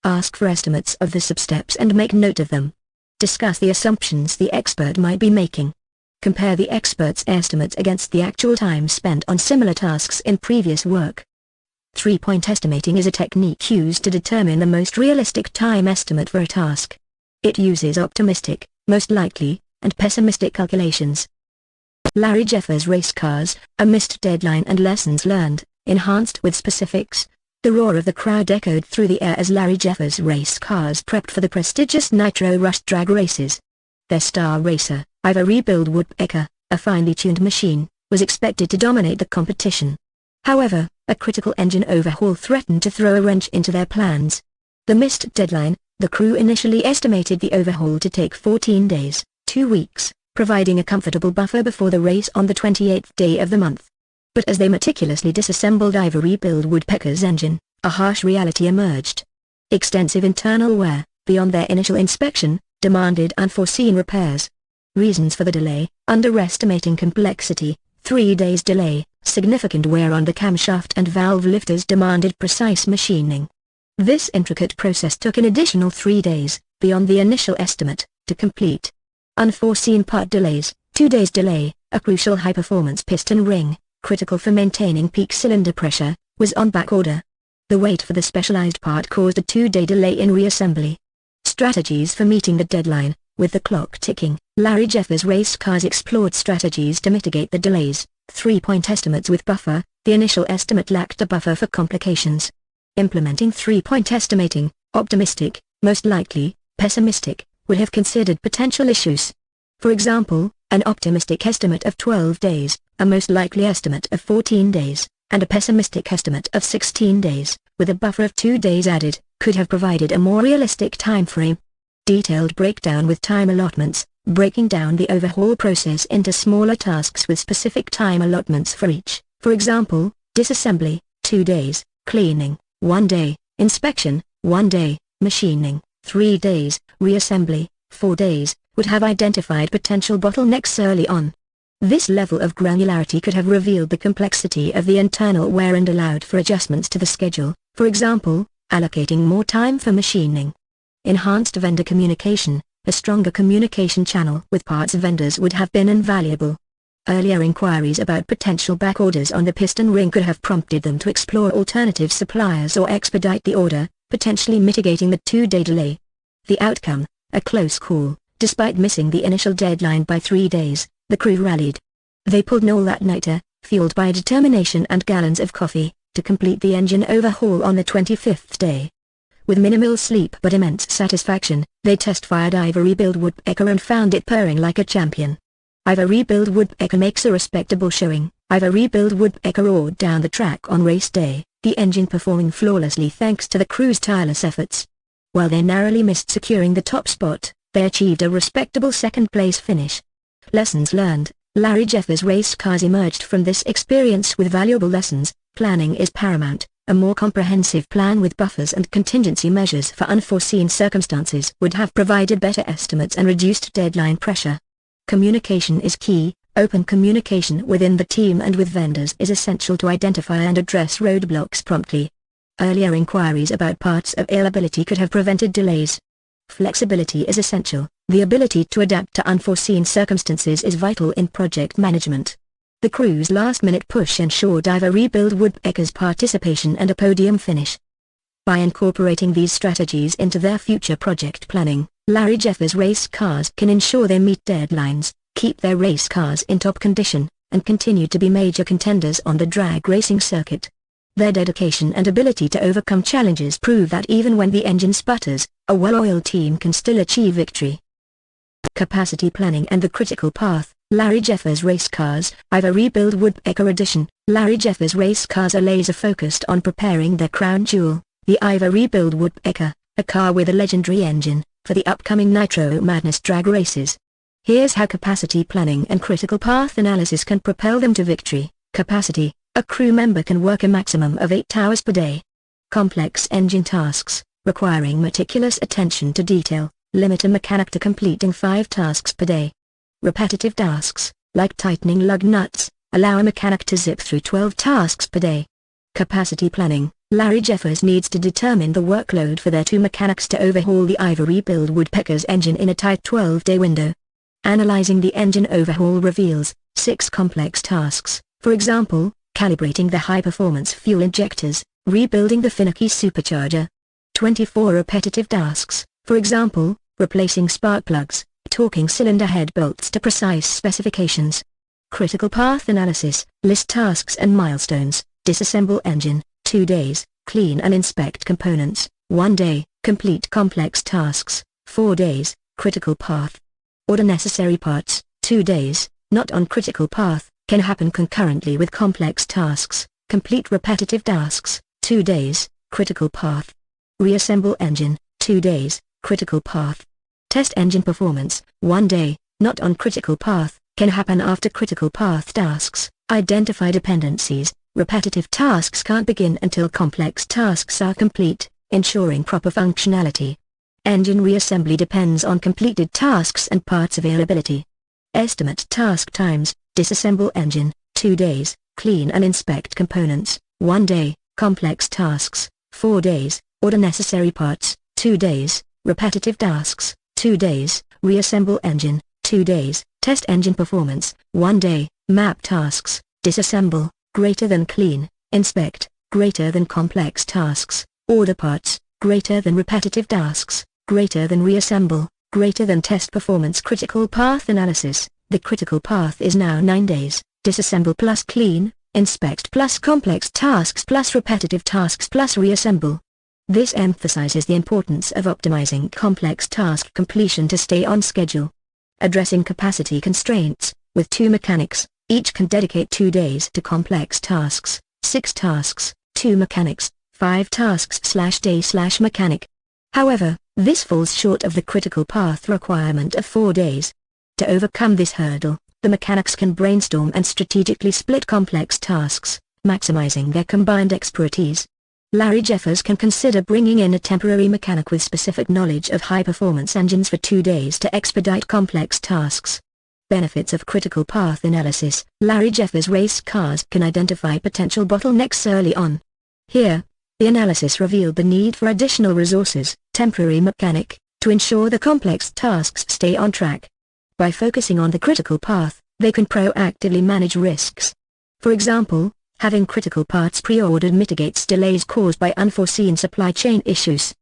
Ask for estimates of the sub-steps and make note of them. Discuss the assumptions the expert might be making. Compare the expert's estimates against the actual time spent on similar tasks in previous work. 3-point estimating is a technique used to determine the most realistic time estimate for a task. It uses optimistic, most likely, and pessimistic calculations. Larry Jeffers race cars, a missed deadline and lessons learned, enhanced with specifics. The roar of the crowd echoed through the air as Larry Jeffers race cars prepped for the prestigious Nitro Rush drag races. Their star racer, Iver rebuild woodpecker, a finely tuned machine, was expected to dominate the competition. However, a critical engine overhaul threatened to throw a wrench into their plans. The missed deadline, the crew initially estimated the overhaul to take 14 days, 2 weeks, providing a comfortable buffer before the race on the 28th day of the month. But as they meticulously disassembled Iver rebuild woodpecker's engine, a harsh reality emerged. Extensive internal wear, beyond their initial inspection, demanded unforeseen repairs. Reasons for the delay: underestimating complexity, 3 days delay, significant wear on the camshaft and valve lifters demanded precise machining. This intricate process took an additional 3 days, beyond the initial estimate, to complete. Unforeseen part delays: 2 days delay, a crucial high-performance piston ring, critical for maintaining peak cylinder pressure, was on back order. The wait for the specialized part caused a 2-day delay in reassembly. Strategies for meeting the deadline. With the clock ticking, Larry Jeffers race cars explored strategies to mitigate the delays. 3-point estimates with buffer. The initial estimate lacked a buffer for complications. Implementing 3-point estimating, optimistic, most likely, pessimistic, would have considered potential issues. For example, an optimistic estimate of 12 days, a most likely estimate of 14 days, and a pessimistic estimate of 16 days, with a buffer of 2 days added, could have provided a more realistic time frame. Detailed breakdown with time allotments, breaking down the overhaul process into smaller tasks with specific time allotments for each. For example, disassembly, 2 days, cleaning, 1 day, inspection, 1 day, machining, 3 days, reassembly, 4 days, would have identified potential bottlenecks early on. This level of granularity could have revealed the complexity of the internal wear and allowed for adjustments to the schedule, for example, allocating more time for machining. Enhanced vendor communication. A stronger communication channel with parts vendors would have been invaluable. Earlier inquiries about potential back orders on the piston ring could have prompted them to explore alternative suppliers or expedite the order, potentially mitigating the 2-day delay. The outcome, a close call. Despite missing the initial deadline by 3 days, the crew rallied. They pulled an all-that-nighter, fueled by determination and gallons of coffee, to complete the engine overhaul on the 25th day. With minimal sleep but immense satisfaction, they test-fired Ivor rebuild Woodpecker and found it purring like a champion. Ivor rebuild Woodpecker makes a respectable showing. Ivor rebuild Woodpecker roared down the track on race day, the engine performing flawlessly thanks to the crew's tireless efforts. While they narrowly missed securing the top spot, they achieved a respectable second-place finish. Lessons learned. Larry Jeffers race cars emerged from this experience with valuable lessons. Planning is paramount. A more comprehensive plan with buffers and contingency measures for unforeseen circumstances would have provided better estimates and reduced deadline pressure. Communication is key. Open communication within the team and with vendors is essential to identify and address roadblocks promptly. Earlier inquiries about parts availability could have prevented delays. Flexibility is essential. The ability to adapt to unforeseen circumstances is vital in project management. The crew's last-minute push ensured Ivor rebuild Woodpecker's participation and a podium finish. By incorporating these strategies into their future project planning, Larry Jeffers race cars can ensure they meet deadlines, keep their race cars in top condition, and continue to be major contenders on the drag racing circuit. Their dedication and ability to overcome challenges prove that even when the engine sputters, a well-oiled team can still achieve victory. Capacity planning and the critical path. Larry Jeffers race cars, Ivor rebuild Woodpecker edition. Larry Jeffers race cars are laser-focused on preparing their crown jewel, the Ivor rebuild Woodpecker, a car with a legendary engine, for the upcoming Nitro Madness drag races. Here's how capacity planning and critical path analysis can propel them to victory. Capacity. A crew member can work a maximum of 8 hours per day. Complex engine tasks, requiring meticulous attention to detail, limit a mechanic to completing 5 tasks per day. Repetitive tasks, like tightening lug nuts, allow a mechanic to zip through 12 tasks per day. Capacity planning. Larry Jeffers needs to determine the workload for their 2 mechanics to overhaul the Ivor rebuild Woodpecker's engine in a tight 12-day window. Analyzing the engine overhaul reveals 6 complex tasks, for example, calibrating the high-performance fuel injectors, rebuilding the finicky supercharger. 24 repetitive tasks, for example, replacing spark plugs, torquing cylinder head bolts to precise specifications. Critical path analysis. List tasks and milestones. Disassemble engine, 2 days. Clean and inspect components, 1 day. Complete complex tasks, 4 days. Critical path. Order necessary parts, 2 days. Not on critical path, can happen concurrently with complex tasks. Complete repetitive tasks, 2 days. Critical path. Reassemble engine, 2 days. Critical path. Test engine performance, 1 day. Not on critical path, can happen after critical path tasks. Identify dependencies. Repetitive tasks can't begin until complex tasks are complete, ensuring proper functionality. Engine reassembly depends on completed tasks and parts availability. Estimate task times. Disassemble engine, 2 days. Clean and inspect components, 1 day. Complex tasks, 4 days. Order necessary parts, 2 days. Repetitive tasks, 2 days. Reassemble engine, 2 days. Test engine performance, 1 day. Map tasks. Disassemble, greater than clean, inspect, greater than complex tasks, order parts, greater than repetitive tasks, greater than reassemble, greater than test performance. Critical path analysis. The critical path is now 9 days, disassemble plus clean, inspect plus complex tasks plus repetitive tasks plus reassemble. This emphasizes the importance of optimizing complex task completion to stay on schedule. Addressing capacity constraints. With 2 mechanics, each can dedicate 2 days to complex tasks, 6 tasks, 2 mechanics, 5 tasks/day/mechanic. However, this falls short of the critical path requirement of 4 days. To overcome this hurdle, the mechanics can brainstorm and strategically split complex tasks, maximizing their combined expertise. Larry Jeffers can consider bringing in a temporary mechanic with specific knowledge of high-performance engines for 2 days to expedite complex tasks. Benefits of critical path analysis. Larry Jeffers race cars can identify potential bottlenecks early on. Here, the analysis revealed the need for additional resources, temporary mechanic, to ensure the complex tasks stay on track. By focusing on the critical path, they can proactively manage risks. For example, having critical parts pre-ordered mitigates delays caused by unforeseen supply chain issues.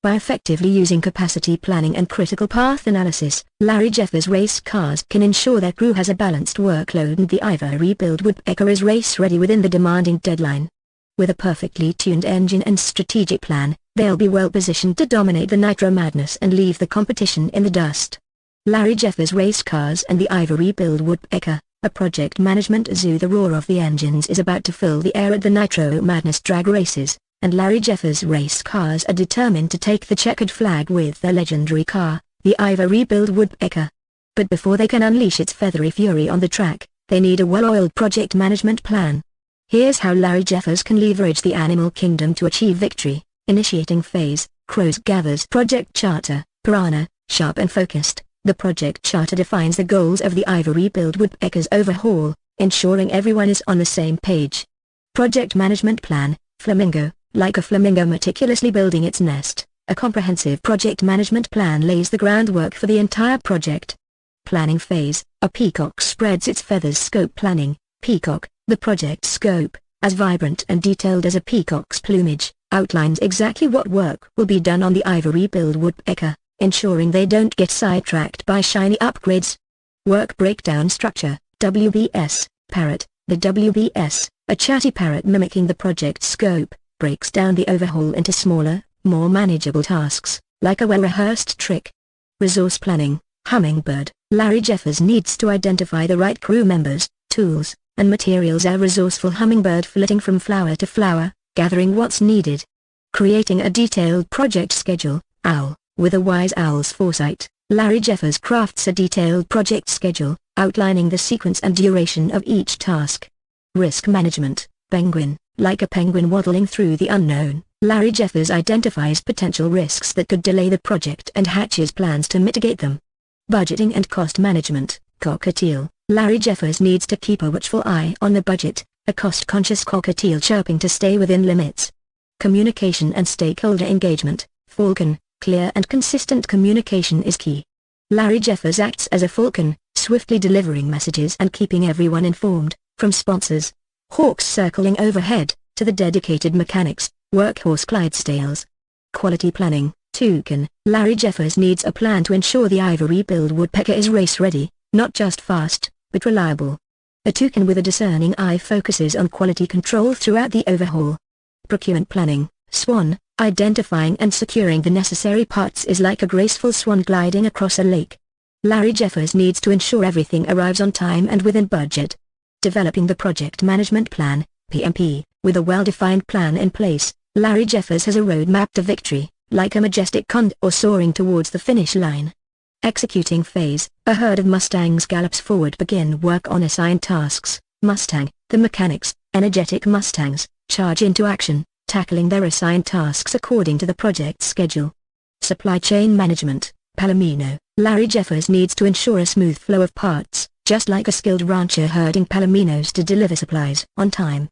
By effectively using capacity planning and critical path analysis, Larry Jeffers race cars can ensure their crew has a balanced workload and the Ivor rebuild Woodpecker is race-ready within the demanding deadline. With a perfectly tuned engine and strategic plan, they'll be well positioned to dominate the Nitro Madness and leave the competition in the dust. Larry Jeffers race cars and the Ivor rebuild Woodpecker, a project management zoo. The roar of the engines is about to fill the air at the Nitro Madness drag races, and Larry Jeffers race cars are determined to take the checkered flag with their legendary car, the Ivor rebuild Woodpecker. But before they can unleash its feathery fury on the track, they need a well-oiled project management plan. Here's how Larry Jeffers can leverage the animal kingdom to achieve victory. Initiating phase. Crows gathers project charter, Piranha, sharp and focused. The project charter defines the goals of the Ivor rebuild Woodpecker's overhaul, ensuring everyone is on the same page. Project management plan. Flamingo. Like a flamingo meticulously building its nest, a comprehensive project management plan lays the groundwork for the entire project. Planning phase. A peacock spreads its feathers. Scope planning. Peacock, the project scope, as vibrant and detailed as a peacock's plumage, outlines exactly what work will be done on the Ivor rebuild Woodpecker, ensuring they don't get sidetracked by shiny upgrades. Work breakdown structure. WBS. Parrot. The WBS, a chatty parrot mimicking the project scope, breaks down the overhaul into smaller, more manageable tasks, like a well-rehearsed trick. Resource planning. Hummingbird. Larry Jeffers needs to identify the right crew members, tools, and materials. A resourceful hummingbird flitting from flower to flower, gathering what's needed. Creating a detailed project schedule. Owl. With a wise owl's foresight, Larry Jeffers crafts a detailed project schedule, outlining the sequence and duration of each task. Risk management. Penguin. Like a penguin waddling through the unknown, Larry Jeffers identifies potential risks that could delay the project and hatches plans to mitigate them. Budgeting and cost management. Cockatiel. Larry Jeffers needs to keep a watchful eye on the budget, a cost-conscious cockatiel chirping to stay within limits. Communication and stakeholder engagement. Falcon. Clear and consistent communication is key. Larry Jeffers acts as a falcon, swiftly delivering messages and keeping everyone informed, from sponsors, hawks circling overhead, to the dedicated mechanics, workhorse Clydesdales. Quality planning. Toucan. Larry Jeffers needs a plan to ensure the Ivor rebuild Woodpecker is race-ready, not just fast, but reliable. A toucan with a discerning eye focuses on quality control throughout the overhaul. Procurement planning. Swan. Identifying and securing the necessary parts is like a graceful swan gliding across a lake. Larry Jeffers needs to ensure everything arrives on time and within budget. Developing the project management plan, PMP. With a well-defined plan in place, Larry Jeffers has a roadmap to victory, like a majestic condor soaring towards the finish line. Executing phase. A herd of Mustangs gallops forward. Begin work on assigned tasks. Mustang. The mechanics, energetic Mustangs, charge into action, tackling their assigned tasks according to the project schedule. Supply chain management. Palomino. Larry Jeffers needs to ensure a smooth flow of parts, just like a skilled rancher herding palominos to deliver supplies on time.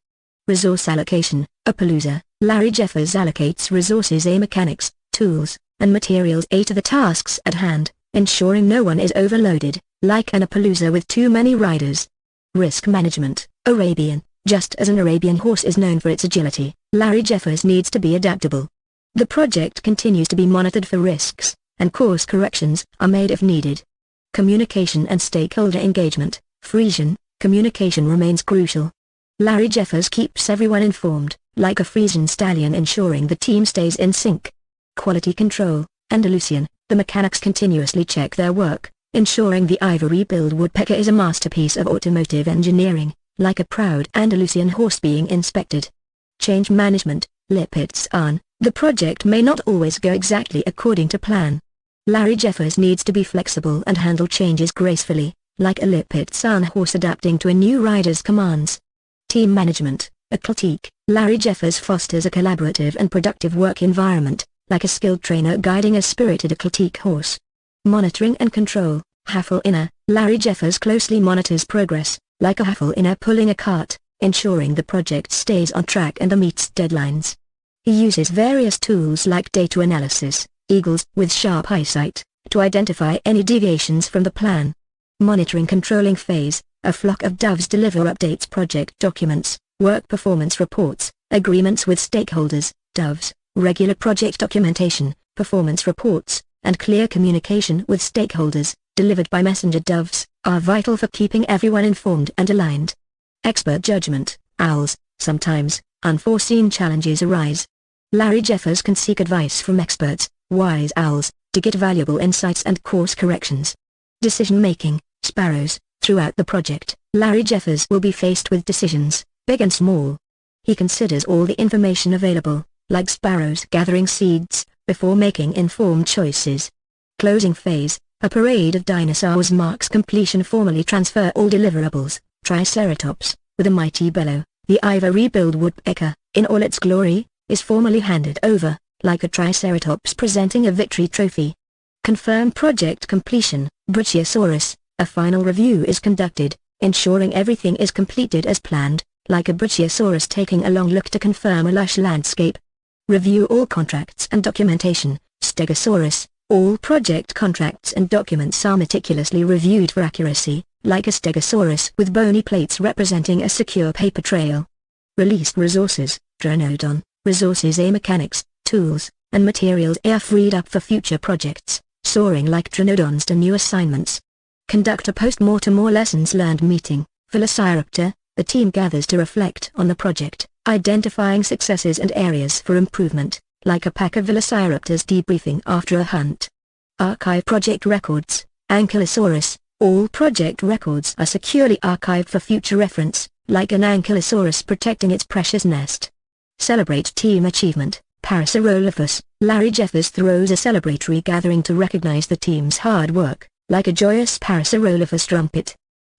Resource allocation. A Palooza. Larry Jeffers allocates resources, mechanics, tools, and materials to the tasks at hand, ensuring no one is overloaded, like an Appaloosa with too many riders. Risk management. Arabian. Just as an Arabian horse is known for its agility, Larry Jeffers needs to be adaptable. The project continues to be monitored for risks, and course corrections are made if needed. Communication and stakeholder engagement. Frisian communication remains crucial. Larry Jeffers keeps everyone informed, like a Frisian stallion, ensuring the team stays in sync. Quality control. Andalusian, the mechanics continuously check their work, ensuring the ivory-billed woodpecker is a masterpiece of automotive engineering, like a proud Andalusian horse being inspected. Change management. Lipizan, the project may not always go exactly according to plan. Larry Jeffers needs to be flexible and handle changes gracefully, like a Lipizan horse adapting to a new rider's commands. Team management. A critique. Larry Jeffers fosters a collaborative and productive work environment, like a skilled trainer guiding a spirited critique horse. Monitoring and control. Inner. Larry Jeffers closely monitors progress, like a inner pulling a cart, ensuring the project stays on track and meets deadlines. He uses various tools like data analysis, eagles with sharp eyesight, to identify any deviations from the plan. Monitoring controlling phase. A flock of doves deliver updates, project documents, work performance reports, agreements with stakeholders. Doves, regular project documentation, performance reports, and clear communication with stakeholders, delivered by messenger doves, are vital for keeping everyone informed and aligned. Expert judgment. Owls. Sometimes, unforeseen challenges arise. Larry Jeffers can seek advice from experts, wise owls, to get valuable insights and course corrections. Decision-making. Sparrows. Throughout the project, Larry Jeffers will be faced with decisions, big and small. He considers all the information available, like sparrows gathering seeds, before making informed choices. Closing phase. A parade of dinosaurs marks completion. Formally transfer all deliverables. Triceratops, with a mighty bellow, the ivory-billed woodpecker, in all its glory, is formally handed over, like a triceratops presenting a victory trophy. Confirm project completion. Brachiosaurus. A final review is conducted, ensuring everything is completed as planned, like a brachiosaurus taking a long look to confirm a lush landscape. Review all contracts and documentation. Stegosaurus. All project contracts and documents are meticulously reviewed for accuracy, like a stegosaurus with bony plates representing a secure paper trail. Released resources. Dronodon. Resources A mechanics, tools, and materials are freed up for future projects, soaring like Dronodons to new assignments. Conduct a post-mortem or lessons learned meeting. Velociraptor. The team gathers to reflect on the project, identifying successes and areas for improvement, like a pack of velociraptors debriefing after a hunt. Archive project records. Ankylosaurus. All project records are securely archived for future reference, like an ankylosaurus protecting its precious nest. Celebrate team achievement. Parasaurolophus. Larry Jeffers throws a celebratory gathering to recognize the team's hard work, like a joyous Parasaurolophus trumpet.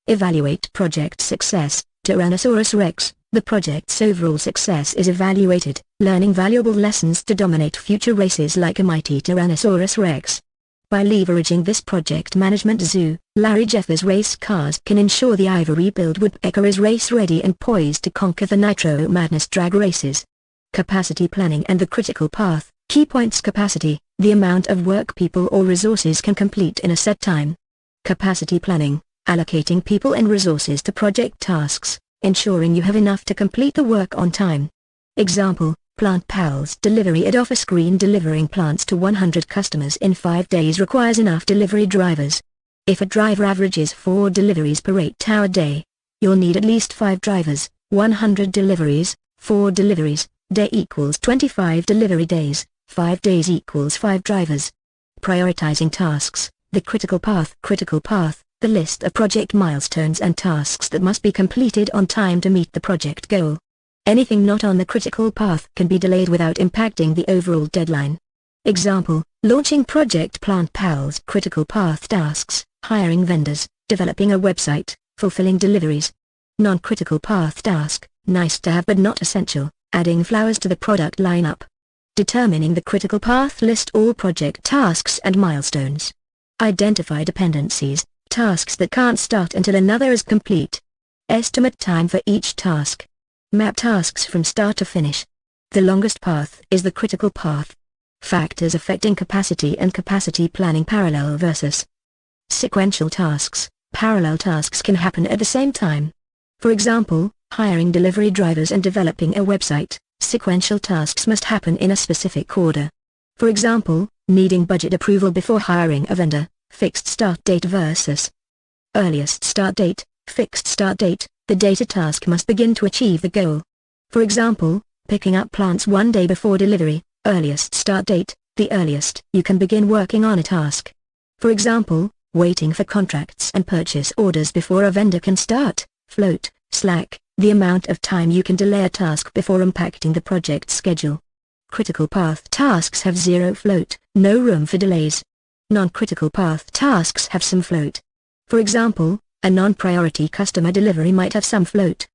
Evaluate project success. Tyrannosaurus Rex. The project's overall success is evaluated, learning valuable lessons to dominate future races like a mighty Tyrannosaurus Rex. By leveraging this project management zoo, Larry Jeffers race cars can ensure the ivory-billed woodpecker is race-ready and poised to conquer the Nitro Madness drag races. Capacity planning and the critical path. Key points. Capacity, the amount of work people or resources can complete in a set time. Capacity planning, allocating people and resources to project tasks, ensuring you have enough to complete the work on time. Example, Plant Pals delivery at offer screen. Delivering plants to 100 customers in 5 days requires enough delivery drivers. If a driver averages 4 deliveries per 8-hour day, you'll need at least 5 drivers. 100 deliveries, 4 deliveries, day equals 25 delivery days, 5 days equals 5 drivers. Prioritizing tasks. The critical path. Critical path, the list of project milestones and tasks that must be completed on time to meet the project goal. Anything not on the critical path can be delayed without impacting the overall deadline. Example, launching Project Plant Pals. Critical path tasks, hiring vendors, developing a website, fulfilling deliveries. Non-critical path task, nice to have but not essential, adding flowers to the product lineup. Determining the critical path. List all project tasks and milestones. Identify dependencies, tasks that can't start until another is complete. Estimate time for each task. Map tasks from start to finish. The longest path is the critical path. Factors affecting capacity and capacity planning. Parallel versus sequential tasks. Parallel tasks can happen at the same time. For example, Hiring delivery drivers and developing a website, sequential tasks must happen in a specific order. For example, needing budget approval before hiring a vendor, fixed start date versus earliest start date, fixed start date, the date a task must begin to achieve the goal. For example, picking up plants 1 day before delivery, earliest start date, the earliest you can begin working on a task. For example, waiting for contracts and purchase orders before a vendor can start, float, slack, the amount of time you can delay a task before impacting the project schedule. Critical path tasks have zero float, no room for delays. Non-critical path tasks have some float. For example, a non-priority customer delivery might have some float,